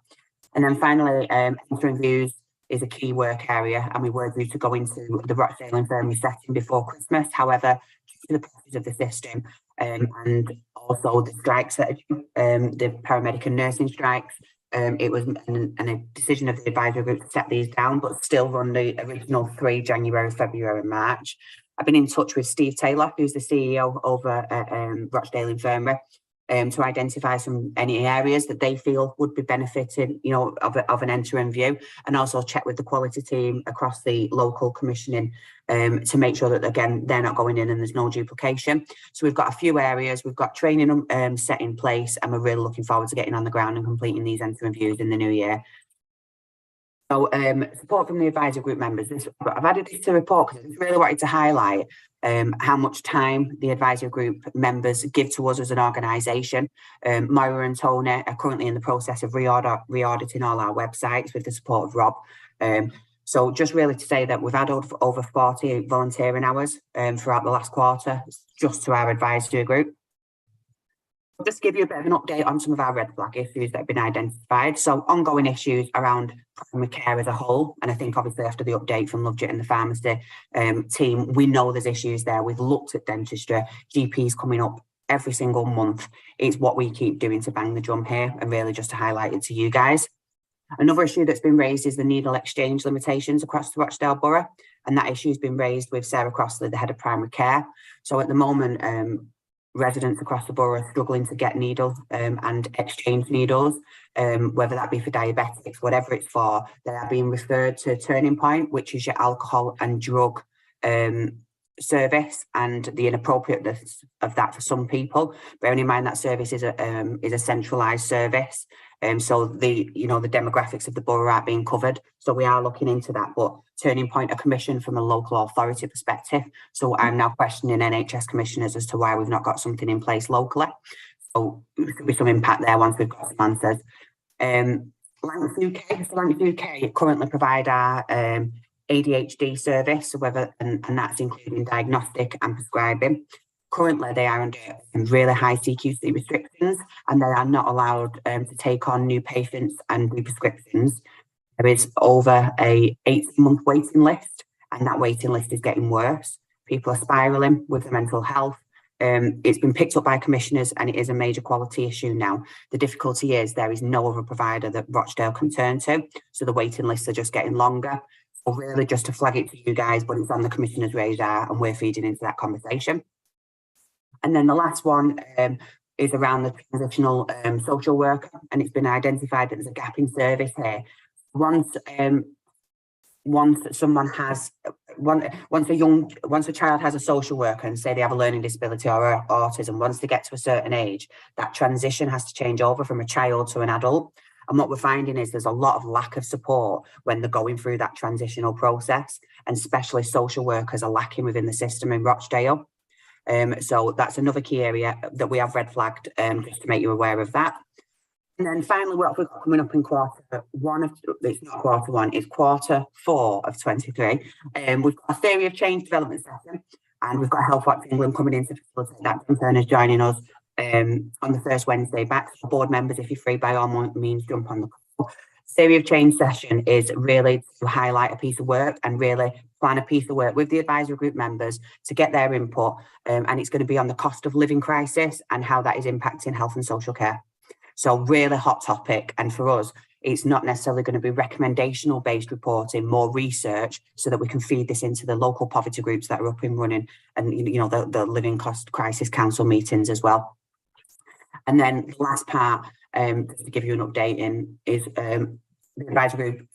And then finally, enter reviews is a key work area, and we were due to go into the Rochdale Infirmary setting before Christmas. However, due to the pressures of the system and also the strikes that the paramedic and nursing strikes, it was a decision of the advisory group to set these down, but still run the original 3 January, February, and March. I've been in touch with Steve Taylor, who's the CEO over at Rochdale Infirmary, to identify any areas that they feel would be benefiting, you know, of an enter view, and also check with the quality team across the local commissioning to make sure that, again, they're not going in and there's no duplication. So we've got a few areas, we've got training set in place, and we're really looking forward to getting on the ground and completing these enter reviews in the new year. So support from the advisory group members. I've added this to the report because I really wanted to highlight how much time the advisory group members give to us as an organisation. Moira and Tony are currently in the process of re-auditing all our websites with the support of Rob. So just really to say that we've had over 40 volunteering hours throughout the last quarter, just to our advisory group. I'll just give you a bit of an update on some of our red flag issues that have been identified. So ongoing issues around primary care as a whole. And I think obviously after the update from Lovejit and the pharmacy team, we know there's issues there. We've looked at dentistry, GPs coming up every single month. It's what we keep doing to bang the drum here and really just to highlight it to you guys. Another issue that's been raised is the needle exchange limitations across the Rochdale Borough, and that issue has been raised with Sarah Crossley, the head of primary care. So at the moment, residents across the borough are struggling to get needles and exchange needles, whether that be for diabetics, whatever it's for. They are being referred to Turning Point, which is your alcohol and drug service, and the inappropriateness of that for some people. Bearing in mind that service is a centralised service, so the demographics of the borough are being covered. So we are looking into that. But Turning Point are commissioned from a local authority perspective. So I'm now questioning NHS commissioners as to why we've not got something in place locally. So there could be some impact there once we've got some answers. Lancs UK currently provide our ADHD service, and that's including diagnostic and prescribing. Currently, they are under really high CQC restrictions, and they are not allowed to take on new patients and new prescriptions. There is over a 18-month waiting list, and that waiting list is getting worse. People are spiralling with their mental health. It's been picked up by commissioners, and it is a major quality issue now. The difficulty is there is no other provider that Rochdale can turn to, so the waiting lists are just getting longer. So really just to flag it to you guys, but it's on the commissioner's radar and we're feeding into that conversation. And then the last one is around the transitional social worker, and it's been identified that there's a gap in service here. Once a child has a social worker and say they have a learning disability or autism, once they get to a certain age, that transition has to change over from a child to an adult. And what we're finding is there's a lot of lack of support when they're going through that transitional process, and especially social workers are lacking within the system in Rochdale. So that's another key area that we have red flagged, just to make you aware of that. And then finally, what we've got coming up in quarter one it's not quarter one, it's quarter 4 of 23. We've got a theory of change development session, and we've got Health Watch England coming in to facilitate that. Tim Turner's joining us on the first Wednesday back. So board members, if you're free, by all means, jump on the call. Theory of change session is really to highlight a piece of work and really plan a piece of work with the advisory group members to get their input, and it's going to be on the cost of living crisis and how that is impacting health and social care. So really hot topic, and for us it's not necessarily going to be recommendational based reporting, more research, so that we can feed this into the local poverty groups that are up and running, and the living cost crisis council meetings as well. And then the last part, just to give you an update is the advisory group.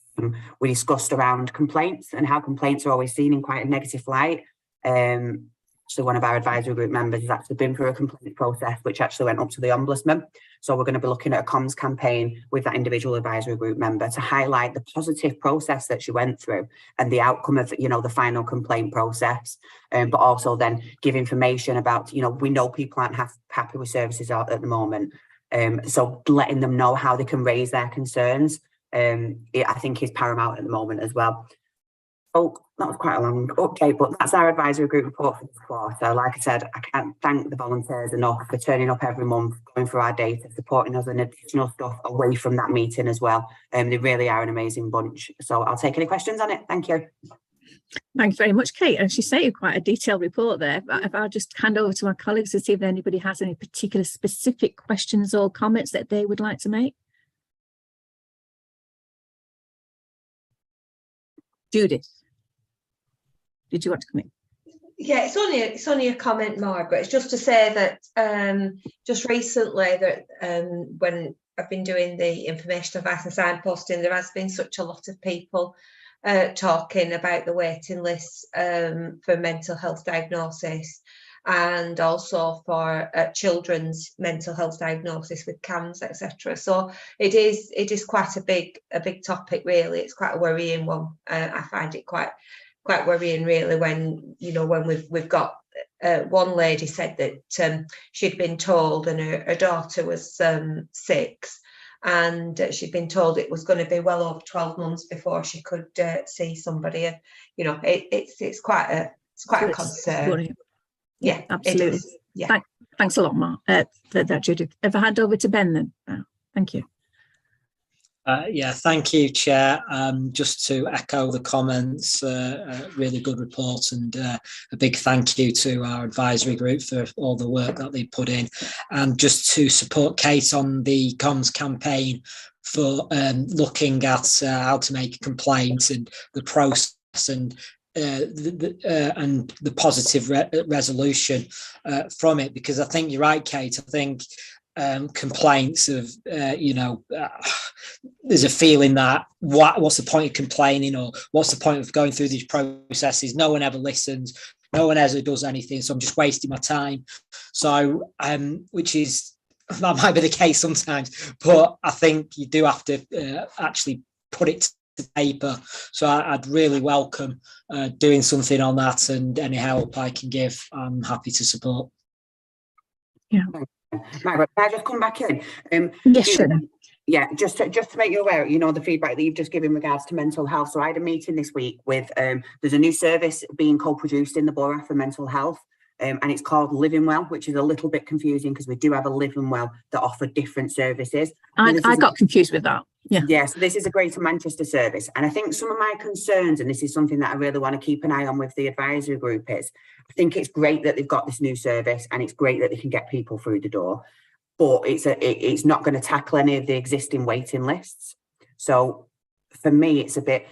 We discussed around complaints and how complaints are always seen in quite a negative light. So one of our advisory group members has actually been through a complaint process, which actually went up to the Ombudsman. So we're going to be looking at a comms campaign with that individual advisory group member to highlight the positive process that she went through and the outcome of, the final complaint process. But also then give information about, we know people aren't happy with services out at the moment. So letting them know how they can raise their concerns, I think is paramount at the moment as well. Oh, that was quite a long update, but that's our advisory group report for this quarter. Like I said, I can't thank the volunteers enough for turning up every month, going through our data, supporting us, and additional stuff away from that meeting as well. They really are an amazing bunch. So I'll take any questions on it. Thank you. Thanks very much, Kate. As you say, quite a detailed report there. But if I'll just hand over to my colleagues to see if anybody has any particular specific questions or comments that they would like to make. Judith, did you want to come in? Yeah, it's only a comment, Margaret. It's just to say that just recently that when I've been doing the information advice and signposting, there has been such a lot of people talking about the waiting lists for mental health diagnosis, and also for children's mental health diagnosis with CAMS, etc. So it is quite a big topic, really. It's quite a worrying one. I find it quite worrying, really, when we've got one lady said that she'd been told, and her daughter was 6, and she'd been told it was going to be well over 12 months before she could see somebody. And it's quite a concern. Worrying. Yeah, absolutely. Yeah. Thanks a lot, Mark, for that, Judith. If I hand over to Ben then. Thank you. Yeah, thank you, Chair. Just to echo the comments, really good report, and a big thank you to our advisory group for all the work that they put in. And just to support Kate on the comms campaign for looking at how to make a complaint and the process and the positive resolution from it, because I think you're right, Kate. I think complaints of there's a feeling that what's the point of complaining, or what's the point of going through these processes? No one ever listens, no one ever does anything, so I'm just wasting my time. So which is, that might be the case sometimes, but I think you do have to actually put it to paper. So I'd really welcome doing something on that, and any help I can give, I'm happy to support. Yeah. Margaret, can I just come back in? Yes, sure. Yeah, just to make you aware, the feedback that you've just given in regards to mental health. So I had a meeting this week with, there's a new service being co-produced in the borough for mental health, and it's called Living Well, which is a little bit confusing because we do have a Living Well that offer different services. I got confused with that. Yeah. Yes, this is a Greater Manchester service. And I think some of my concerns, and this is something that I really want to keep an eye on with the advisory group, is I think it's great that they've got this new service, and it's great that they can get people through the door, but it's not going to tackle any of the existing waiting lists. So for me, it's a bit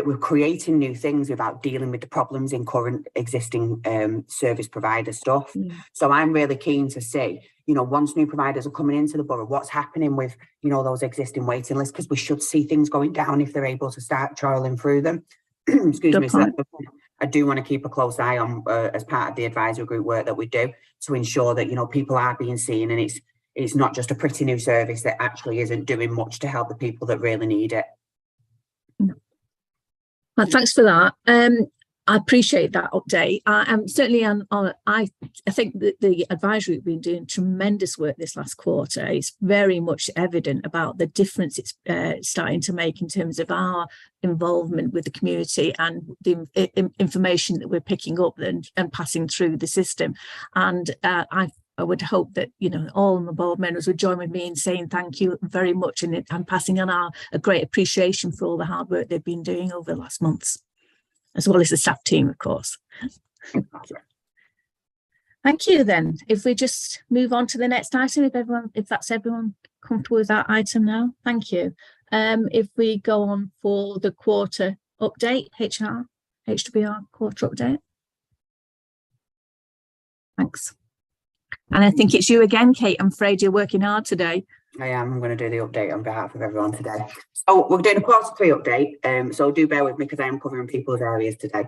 we're creating new things without dealing with the problems in current existing service provider stuff. So I'm really keen to see, once new providers are coming into the borough, what's happening with, those existing waiting lists, because we should see things going down if they're able to start trialing through them. Excuse me. So I do want to keep a close eye on as part of the advisory group work that we do, to ensure that, people are being seen, and it's not just a pretty new service that actually isn't doing much to help the people that really need it. Well, thanks for that. I appreciate that update. Certainly, I think that the advisory have been doing tremendous work this last quarter. It's very much evident about the difference it's starting to make in terms of our involvement with the community and the information that we're picking up and passing through the system. And I would hope that, all the board members would join with me in saying thank you very much, and passing on a great appreciation for all the hard work they've been doing over the last months, as well as the staff team, of course. Thank you then. If we just move on to the next item, if that's everyone comfortable with that item now, thank you. If we go on for the quarter update, HWR quarter update. Thanks. And I think it's you again, Kate. I'm afraid you're working hard today. I am. I'm going to do the update on behalf of everyone today. So we're doing a quarter 3 update. So do bear with me because I am covering people's areas today.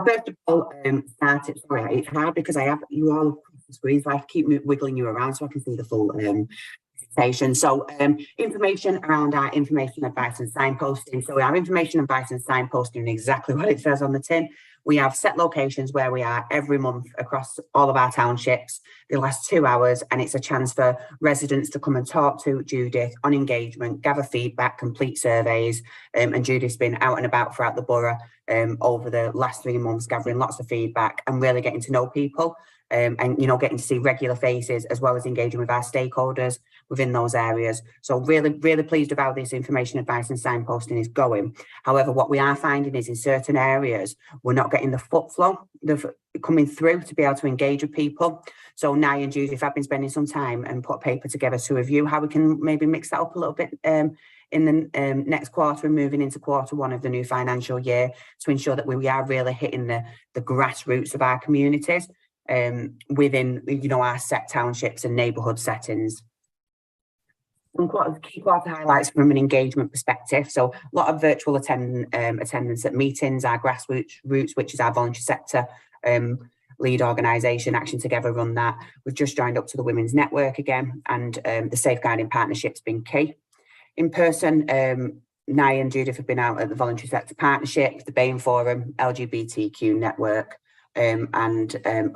First of all, it's hard because I have you all across the screen, so I have to keep wiggling you around so I can see the full presentation. So information around our information, advice and signposting. So our information, advice and signposting, exactly what it says on the tin. We have set locations where we are every month across all of our townships. They last 2 hours, and it's a chance for residents to come and talk to Judith on engagement, gather feedback, complete surveys. And Judith's been out and about throughout the borough over the last 3 months, gathering lots of feedback and really getting to know people. And getting to see regular faces, as well as engaging with our stakeholders within those areas. So really pleased about this information, advice and signposting is going. However, what we are finding is in certain areas we're not getting the foot flow coming through to be able to engage with people. So Nye and Judith have been spending some time and put a paper together to review how we can maybe mix that up a little bit in the next quarter and moving into quarter 1 of the new financial year, to ensure that we are really hitting the grassroots of our communities within our set townships and neighbourhood settings. Some key quarter highlights from an engagement perspective. So a lot of virtual attendance at meetings, our grassroots, which is our voluntary sector lead organisation, Action Together run that. We've just joined up to the Women's Network again, and the Safeguarding Partnership's been key. In person, Nye and Judith have been out at the Voluntary Sector Partnership, the Bain Forum, LGBTQ Network, and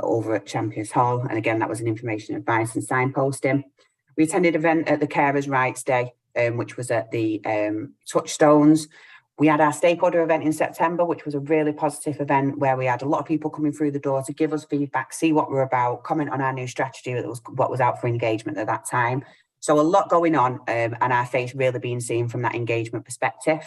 over at Champions Hall. And again, that was an information, advice and signposting. We attended an event at the Carers' Rights Day, which was at the Touchstones. We had our stakeholder event in September, which was a really positive event where we had a lot of people coming through the door to give us feedback, see what we're about, comment on our new strategy, that was what was out for engagement at that time. So a lot going on, and our face really being seen from that engagement perspective.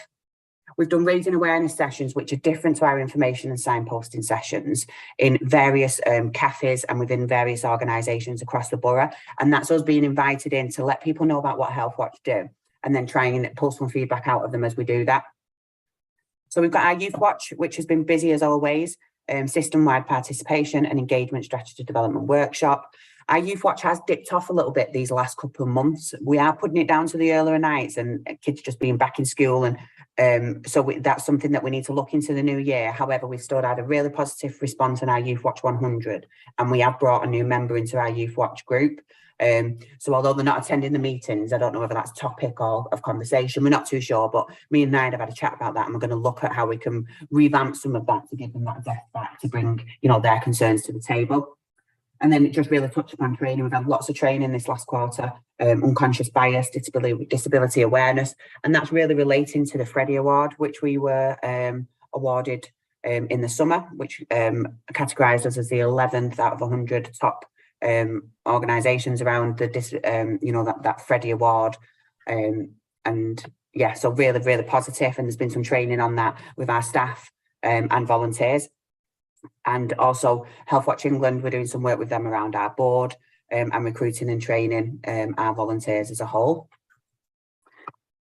We've done raising awareness sessions, which are different to our information and signposting sessions in various cafes and within various organisations across the borough. And that's us being invited in to let people know about what HealthWatch do, and then trying and pull some feedback out of them as we do that. So we've got our Youth Watch, which has been busy as always, system-wide participation and engagement strategy development workshop. Our Youth Watch has dipped off a little bit these last couple of months. We are putting it down to the earlier nights and kids just being back in school. And that's something that we need to look into the new year. However, we've still had a really positive response on our Youth Watch 100. And we have brought a new member into our Youth Watch group. So although they're not attending the meetings, I don't know whether that's topic or of conversation. We're not too sure, but me and Nide have had a chat about that, and we're going to look at how we can revamp some of that to give them that depth back to bring, their concerns to the table. And then it just really touched upon training. We've had lots of training this last quarter, unconscious bias, disability awareness, and that's really relating to the Freddie Award, which we were awarded in the summer, which categorised us as the 11th out of 100 top organisations around the that Freddie Award, and yeah, so really positive. And there's been some training on that with our staff and volunteers. And also HealthWatch England, we're doing some work with them around our board and recruiting and training our volunteers as a whole.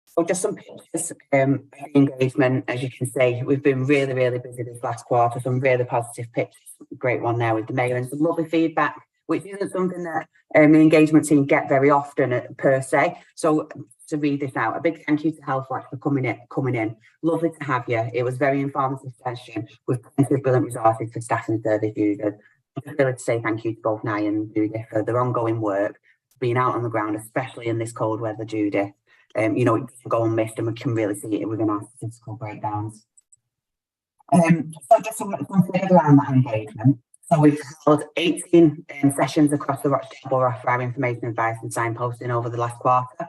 So just some pictures of engagement. As you can see, we've been really busy this last quarter. Some really positive pictures. Great one there with the mayor and some lovely feedback, which isn't something that the engagement team get very often per se. So to read this out, a big thank you to HealthWatch for coming in. Lovely to have you. It was very informative session with plenty of brilliant resources for staff and service users. I just really to say thank you to both Nye and Judy for their ongoing work, being out on the ground, especially in this cold weather, Judy. It doesn't go unmissed, and we can really see it within our statistical breakdowns. So just some figures around that engagement. So we've held 18 sessions across the Rochdale Borough for our information, advice and signposting over the last quarter.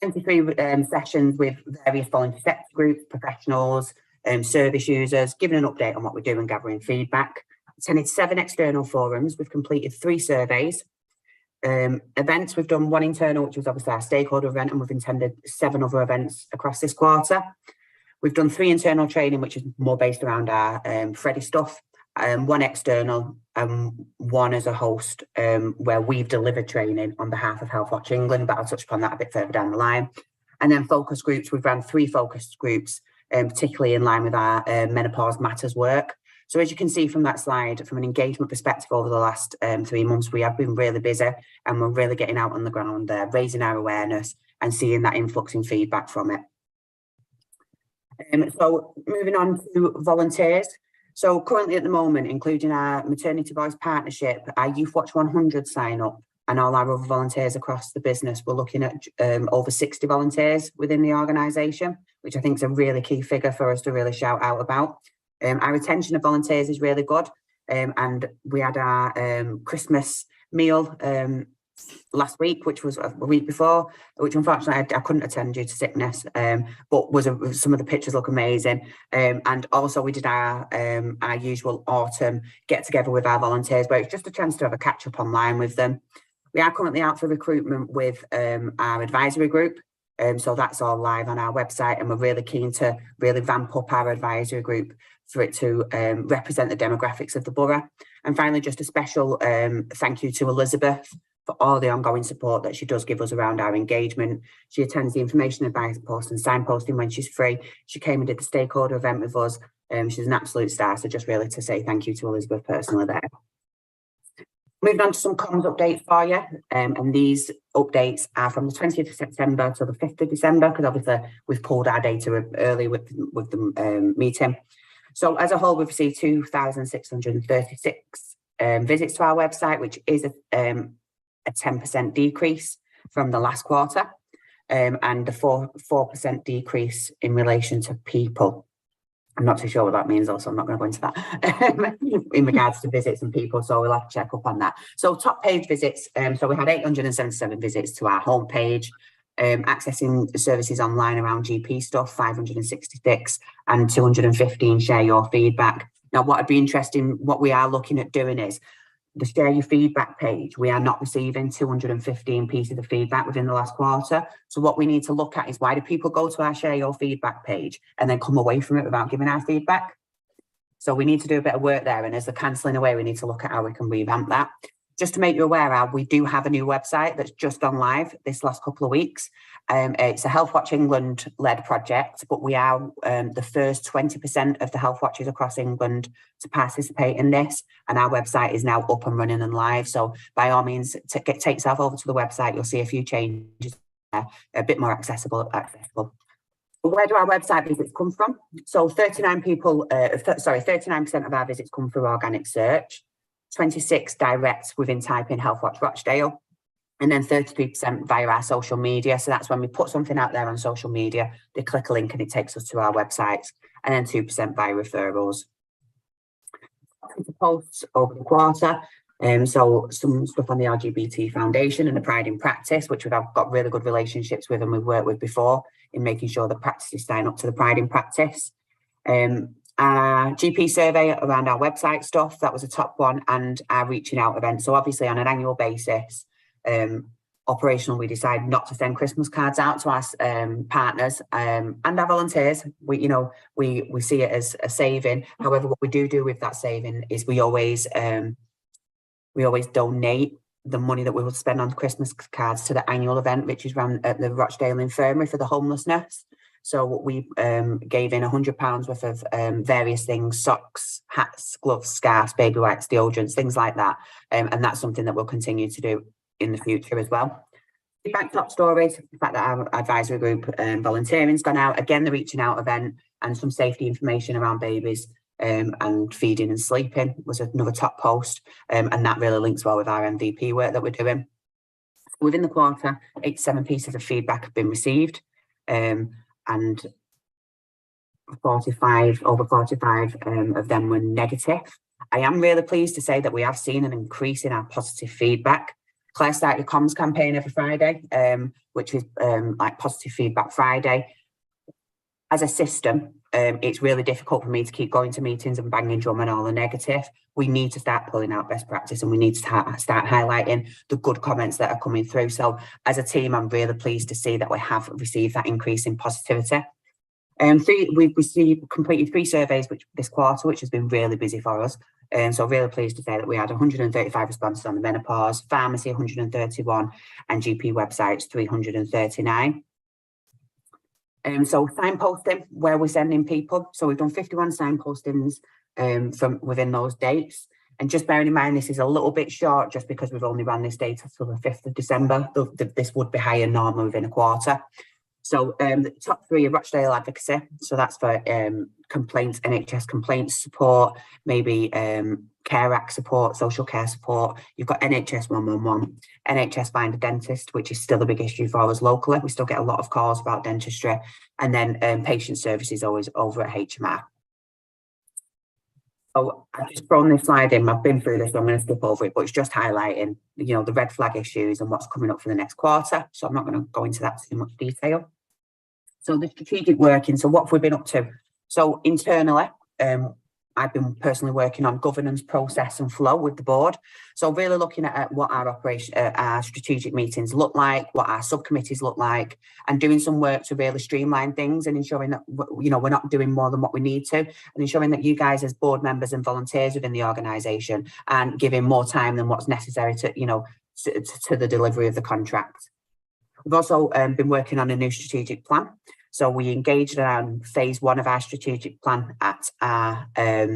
23 sessions with various volunteer sector groups, professionals, service users, giving an update on what we do and gathering feedback. Attended 7 external forums. We've completed 3 surveys. Events, we've done 1 internal, which was obviously our stakeholder event, and we've attended 7 other events across this quarter. We've done 3 internal training, which is more based around our Freddie stuff. 1 external and 1 as a host, where we've delivered training on behalf of HealthWatch England, but I'll touch upon that a bit further down the line. And then focus groups, we've ran 3 focus groups, particularly in line with our Menopause Matters work. So as you can see from that slide, from an engagement perspective over the last 3 months, we have been really busy, and we're really getting out on the ground there, raising our awareness and seeing that influx in feedback from it. So moving on to volunteers. So currently at the moment, including our Maternity Voice Partnership, our Youth Watch 100 sign up, and all our other volunteers across the business, we're looking at over 60 volunteers within the organisation, which I think is a really key figure for us to really shout out about. Our retention of volunteers is really good, and we had our Christmas meal last week, which was a week before, which unfortunately I couldn't attend due to sickness, but some of the pictures look amazing. And also we did our usual autumn get together with our volunteers, where it's just a chance to have a catch up online with them. We are currently out for recruitment with our advisory group, so that's all live on our website, and we're really keen to really vamp up our advisory group for it to represent the demographics of the borough. And finally, just a special thank you to Elizabeth for all the ongoing support that she does give us around our engagement. She attends the information advice post and signposting when she's free. She came and did the stakeholder event with us. She's an absolute star, so just really to say thank you to Elizabeth personally there. Moving on to some comms updates for you, and these updates are from the 20th of September to the 5th of December, because obviously we've pulled our data early with the meeting. So as a whole, we've received 2,636 visits to our website, which is a 10% decrease from the last quarter, and a 4% decrease in relation to people. I'm not too sure what that means, also I'm not going to go into that in regards to visits and people, so we'll have to check up on that. So top page visits, so we had 877 visits to our homepage, accessing services online around GP stuff, 566, and 215 share your feedback. Now, what would be interesting, what we are looking at doing is the share your feedback page, we are not receiving 215 pieces of feedback within the last quarter. So what we need to look at is, why do people go to our share your feedback page and then come away from it without giving our feedback? So we need to do a bit of work there. And as they're cancelling away, we need to look at how we can revamp that. Just to make you aware, we do have a new website that's just gone live this last couple of weeks. It's a Healthwatch England led project, but we are the first 20% of the health watchers across England to participate in this. And our website is now up and running and live. So by all means, take yourself over to the website. You'll see a few changes there, a bit more accessible. Where do our website visits come from? So 39% of our visits come through organic search, 26 direct within typing Healthwatch Rochdale, and then 33% via our social media. So that's when we put something out there on social media, they click a link and it takes us to our website, and then 2% via referrals. Posts over the quarter. So some stuff on the LGBT Foundation and the Pride in Practice, which we've got really good relationships with and we've worked with before in making sure that practices sign up to the Pride in Practice. Our GP survey around our website stuff, that was a top one, and our reaching out event. So obviously on an annual basis, operational, we decide not to send Christmas cards out to our partners and our volunteers. We see it as a saving. However, what we do with that saving is we always donate the money that we will spend on Christmas cards to the annual event, which is run at the Rochdale Infirmary for the homelessness. So we gave in £100 worth of various things: socks, hats, gloves, scarves, baby wipes, deodorants, things like that. And that's something that we'll continue to do in the future as well. Feedback top stories, the fact that our advisory group volunteering's gone out. Again, the reaching out event and some safety information around babies and feeding and sleeping was another top post. And that really links well with our MVP work that we're doing. Within the quarter, 87 pieces of feedback have been received. And over 45 of them were negative. I am really pleased to say that we have seen an increase in our positive feedback. Claire started a comms campaign every Friday, which is like Positive Feedback Friday. As a system, it's really difficult for me to keep going to meetings and banging drum on all the negative. We need to start pulling out best practice, and we need to start highlighting the good comments that are coming through. So as a team, I'm really pleased to see that we have received that increase in positivity. We've completed 3 surveys this quarter, which has been really busy for us. So really pleased to say that we had 135 responses on the menopause, pharmacy 131, and GP websites 339. So signposting, where we're sending people. So we've done 51 signpostings from within those dates. And just bearing in mind, this is a little bit short just because we've only run this data till the 5th of December. This would be higher normally within a quarter. So the top 3 are Rochdale Advocacy. So that's for complaints, NHS complaints support, maybe Care Act support, social care support. You've got NHS 111, NHS Find a Dentist, which is still a big issue for us locally. We still get a lot of calls about dentistry. And then patient services always over at HWR. So I've just thrown this slide in. I've been through this, so I'm going to skip over it, but it's just highlighting, the red flag issues and what's coming up for the next quarter. So I'm not going to go into that too much detail. So the strategic working. So what have we been up to? So internally, I've been personally working on governance, process and flow with the board. So really looking at what our strategic meetings look like, what our subcommittees look like, and doing some work to really streamline things and ensuring that, we're not doing more than what we need to, and ensuring that you guys as board members and volunteers within the organisation aren't giving more time than what's necessary to, to the delivery of the contract. We've also been working on a new strategic plan. So we engaged around phase 1 of our strategic plan at our our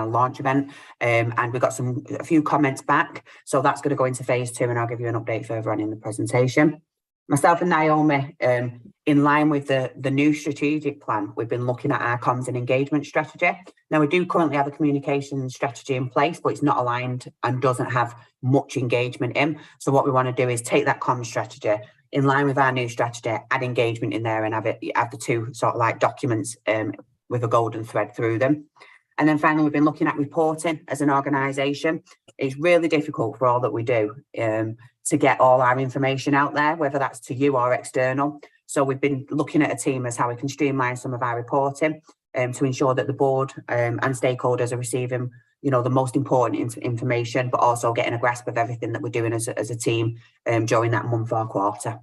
launch event, and we got a few comments back. So that's going to go into phase 2, and I'll give you an update further on in the presentation. Myself and Naomi, in line with the new strategic plan, we've been looking at our comms and engagement strategy. Now, we do currently have a communication strategy in place, but it's not aligned and doesn't have much engagement in. So what we want to do is take that comms strategy in line with our new strategy, add engagement in there, and have the 2 sort of like documents with a golden thread through them. And then finally, we've been looking at reporting as an organisation. It's really difficult for all that we do to get all our information out there, whether that's to you or external. So we've been looking at a team as how we can streamline some of our reporting to ensure that the board and stakeholders are receiving you know, the most important information, but also getting a grasp of everything that we're doing as a team during that month or quarter.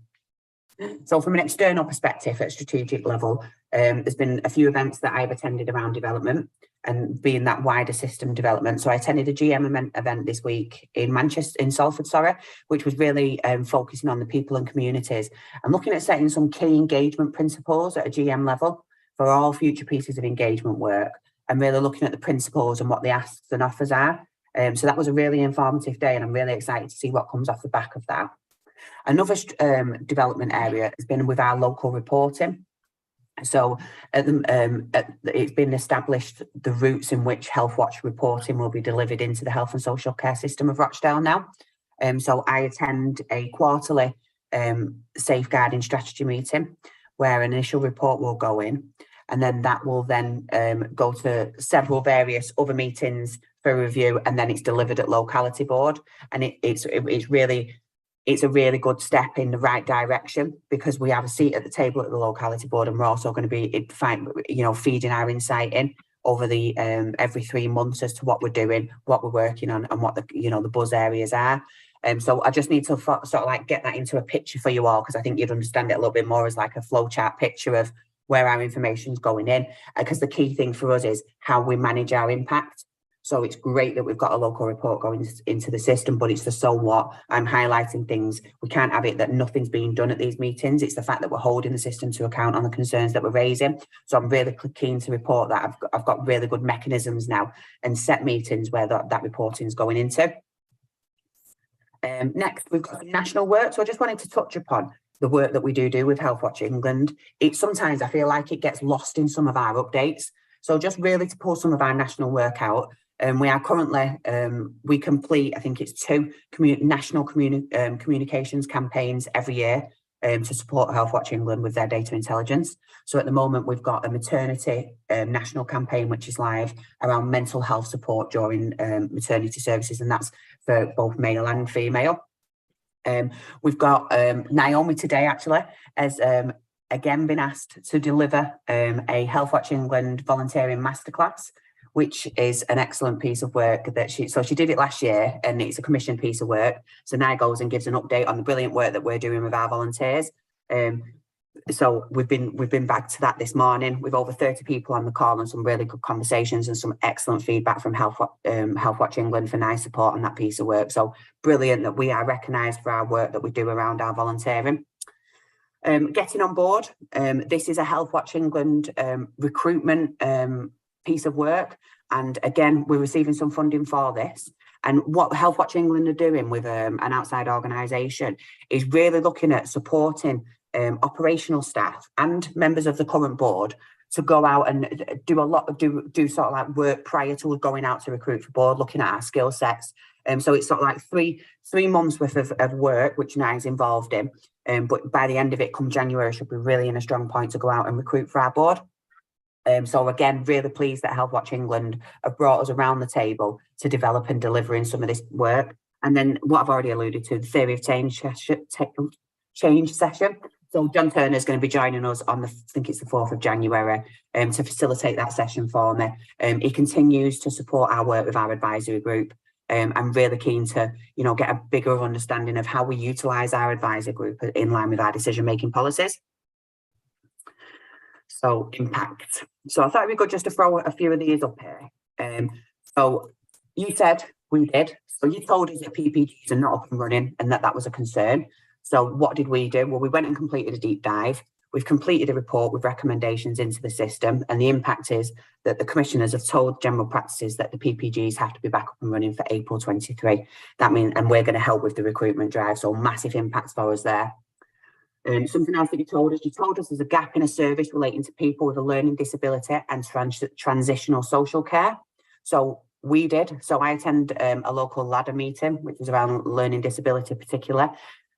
So from an external perspective at strategic level, there's been a few events that I've attended around development and being that wider system development. So I attended a GM event this week in Salford, which was really focusing on the people and communities and looking at setting some key engagement principles at a GM level for all future pieces of engagement work, and really looking at the principles and what the asks and offers are. So that was a really informative day, and I'm really excited to see what comes off the back of that. Another development area has been with our local reporting. So it's been established the routes in which Healthwatch reporting will be delivered into the health and social care system of Rochdale now. So I attend a quarterly safeguarding strategy meeting where an initial report will go in, and then that will then go to several various other meetings for review, and then it's delivered at locality board. And it's a really good step in the right direction, because we have a seat at the table at the locality board, and we're also going to be feeding our insight in over the every 3 months as to what we're doing, what we're working on, and what the buzz areas are. So I just need to sort of like get that into a picture for you all, because I think you'd understand it a little bit more as like a flowchart picture of where our information's going in, because the key thing for us is how we manage our impact. So it's great that we've got a local report going into the system, but it's the so what. I'm highlighting things. We can't have it that nothing's being done at these meetings. It's the fact that we're holding the system to account on the concerns that we're raising. So I'm really keen to report that I've got really good mechanisms now and set meetings where that reporting is going into. Next, we've got some national work. So I just wanted to touch upon the work that we do with Healthwatch England. Sometimes I feel like it gets lost in some of our updates. So just really to pull some of our national work out. We are currently, we complete, I think it's 2 national communications campaigns every year to support Healthwatch England with their data intelligence. So at the moment, we've got a maternity national campaign, which is live around mental health support during maternity services, and that's for both male and female. We've got Naomi today actually has again been asked to deliver a Healthwatch England volunteering masterclass, which is an excellent piece of work that she did it last year, and it's a commissioned piece of work. So now goes and gives an update on the brilliant work that we're doing with our volunteers. So we've been back to that this morning with over 30 people on the call and some really good conversations and some excellent feedback from Healthwatch England for nice support on that piece of work. So brilliant that we are recognised for our work that we do around our volunteering. Getting on board, this is a Healthwatch England recruitment piece of work, and again we're receiving some funding for this. And what Healthwatch England are doing with an outside organisation is really looking at supporting operational staff and members of the current board to go out and do sort of like work prior to going out to recruit for board, looking at our skill sets. So it's sort of like three months worth of work, which Ni's involved in. But by the end of it, come January, should be really in a strong point to go out and recruit for our board. So again, really pleased that Healthwatch England have brought us around the table to develop and deliver in some of this work. And then what I've already alluded to, the theory of change session. So John Turner is going to be joining us on I think it's the 4th of January to facilitate that session for me. He continues to support our work with our advisory group. I'm really keen to, get a bigger understanding of how we utilise our advisory group in line with our decision-making policies. So impact. So I thought it'd be good just to throw a few of these up here. So you said we did. So you told us that PPGs are not up and running and that was a concern. So what did we do? Well, we went and completed a deep dive. We've completed a report with recommendations into the system, and the impact is that the commissioners have told general practices that the PPGs have to be back up and running for April 23. That means, and we're going to help with the recruitment drive. So massive impacts for us there. Something else that you told us there's a gap in a service relating to people with a learning disability and transitional social care. So we did. So I attend a local ladder meeting, which is around learning disability in particular.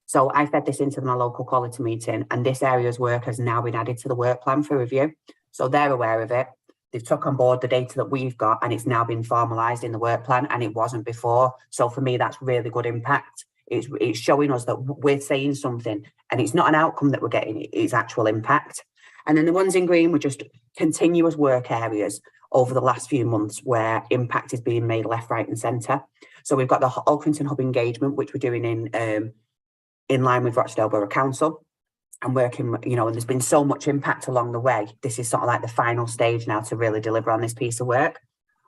So I fed this into my local quality meeting, and this area's work has now been added to the work plan for review. So they're aware of it. They've took on board the data that we've got, and it's now been formalised in the work plan, and it wasn't before. So for me, that's really good impact. It's showing us that we're saying something, and it's not an outcome that we're getting, it's actual impact. And then the ones in green were just continuous work areas over the last few months where impact is being made left, right and centre. So we've got the Alkrington Hub engagement, which we're doing in line with Rochdale Borough Council and working, you know, and there's been so much impact along the way. This is sort of like the final stage now to really deliver on this piece of work.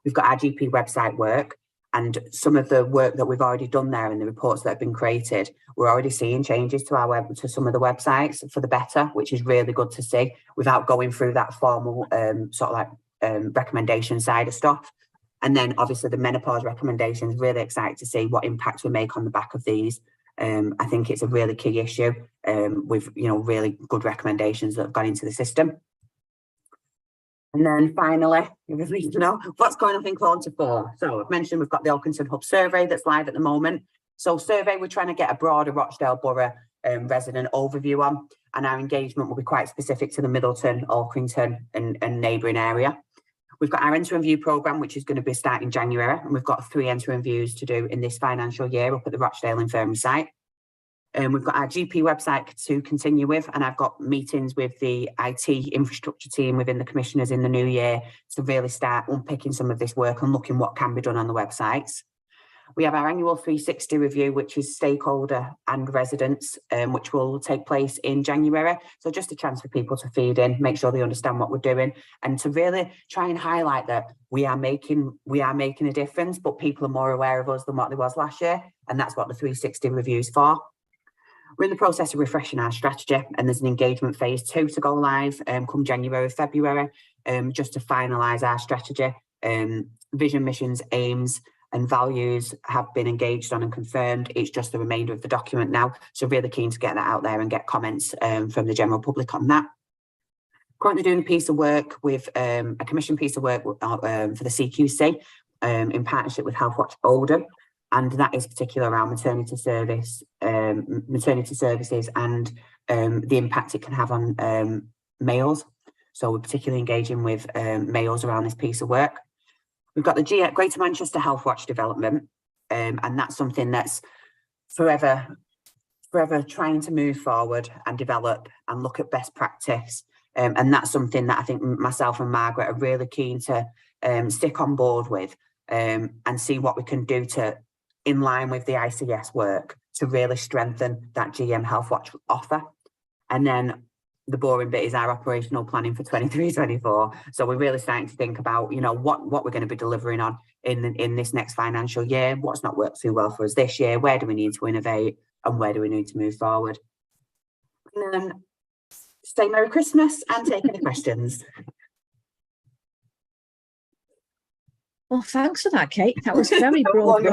We've got our GP website work, and some of the work that we've already done there and the reports that have been created, we're already seeing changes to our to some of the websites for the better, which is really good to see without going through that formal sort of like recommendation side of stuff. And then obviously the menopause recommendations, really excited to see what impact we make on the back of these. I think it's a really key issue with, you know, really good recommendations that have gone into the system. And then finally, you need to know what's going on in quarter 4. So I've mentioned we've got the Alkrington Hub survey that's live at the moment. So survey, we're trying to get a broader Rochdale Borough resident overview on, and our engagement will be quite specific to the Middleton, Alkrington and neighbouring area. We've got our enter and view programme, which is going to be starting January, and we've got 3 enter and views to do in this financial year up at the Rochdale Infirmary site. We've got our GP website to continue with, and I've got meetings with the IT infrastructure team within the commissioners in the new year to really start unpicking some of this work and looking what can be done on the websites. We have our annual 360 review, which is stakeholder and residents, which will take place in January. So just a chance for people to feed in, make sure they understand what we're doing, and to really try and highlight that we are making a difference, but people are more aware of us than what there was last year, and that's what the 360 review is for. We're in the process of refreshing our strategy, and there's an engagement phase 2 to go live come January, February, just to finalise our strategy. Vision, missions, aims and values have been engaged on and confirmed. It's just the remainder of the document now. So really keen to get that out there and get comments from the general public on that. Currently doing a piece of work with a commission piece of work for the CQC in partnership with Healthwatch Oldham. And that is particular around maternity services and the impact it can have on males. So we're particularly engaging with males around this piece of work. We've got the Greater Manchester Healthwatch development, and that's something that's forever trying to move forward and develop and look at best practice. And that's something that I think myself and Margaret are really keen to stick on board with and see what we can do to, in line with the ICS work, to really strengthen that GM Healthwatch offer. And then the boring bit is our operational planning for 23-24. So we're really starting to think about, you know, what we're going to be delivering on in this next financial year, what's not worked too well for us this year, where do we need to innovate and where do we need to move forward. And then say Merry Christmas and take any questions. Well, thanks for that, Kate. That was very broad.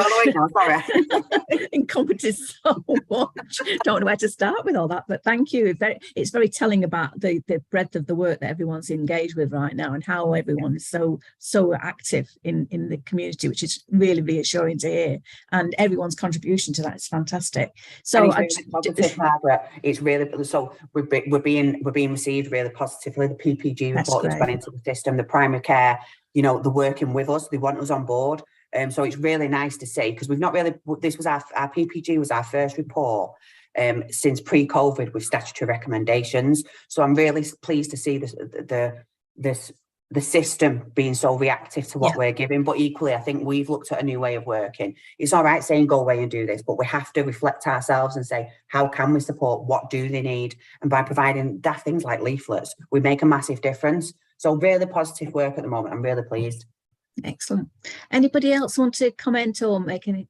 Encompasses so much. Don't know where to start with all that, but thank you. It's very telling about the breadth of the work that everyone's engaged with right now and how everyone is so active in the community, which is really reassuring to hear. And everyone's contribution to that is fantastic. So positive, Margaret. It's really so we're being received really positively. The PPG report that's gone into the system, the primary care. You know, they're working with us, they want us on board. So it's really nice to see, because we've not really, this was our PPG was our first report since pre-COVID with statutory recommendations. So I'm really pleased to see the system being so reactive to what we're giving. But equally, I think we've looked at a new way of working. It's all right saying go away and do this, but we have to reflect ourselves and say, how can we support? What do they need? And by providing daft things like leaflets, we make a massive difference. So really positive work at the moment. I'm really pleased. Excellent. Anybody else want to comment or make any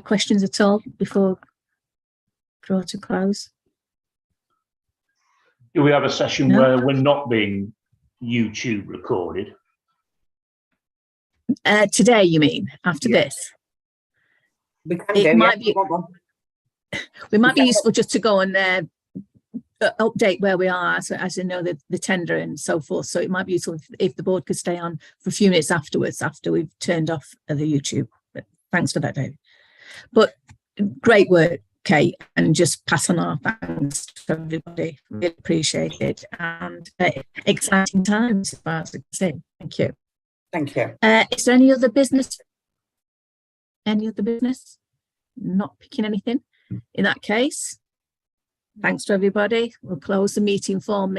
questions at all before draw to close? Do we have a session where we're not being YouTube recorded? Today, you mean? After this? We can might be useful just to go and update where we are, so as you know, the tender and so forth. So it might be useful if the board could stay on for a few minutes afterwards, after we've turned off the YouTube. But thanks for that, David. But great work, Kate, and just pass on our thanks to everybody. Really appreciate it, and exciting times as far as I can see. Thank you. Thank you. Is there any other business? Any other business? Not picking anything. In that case, thanks to everybody. We'll close the meeting formally.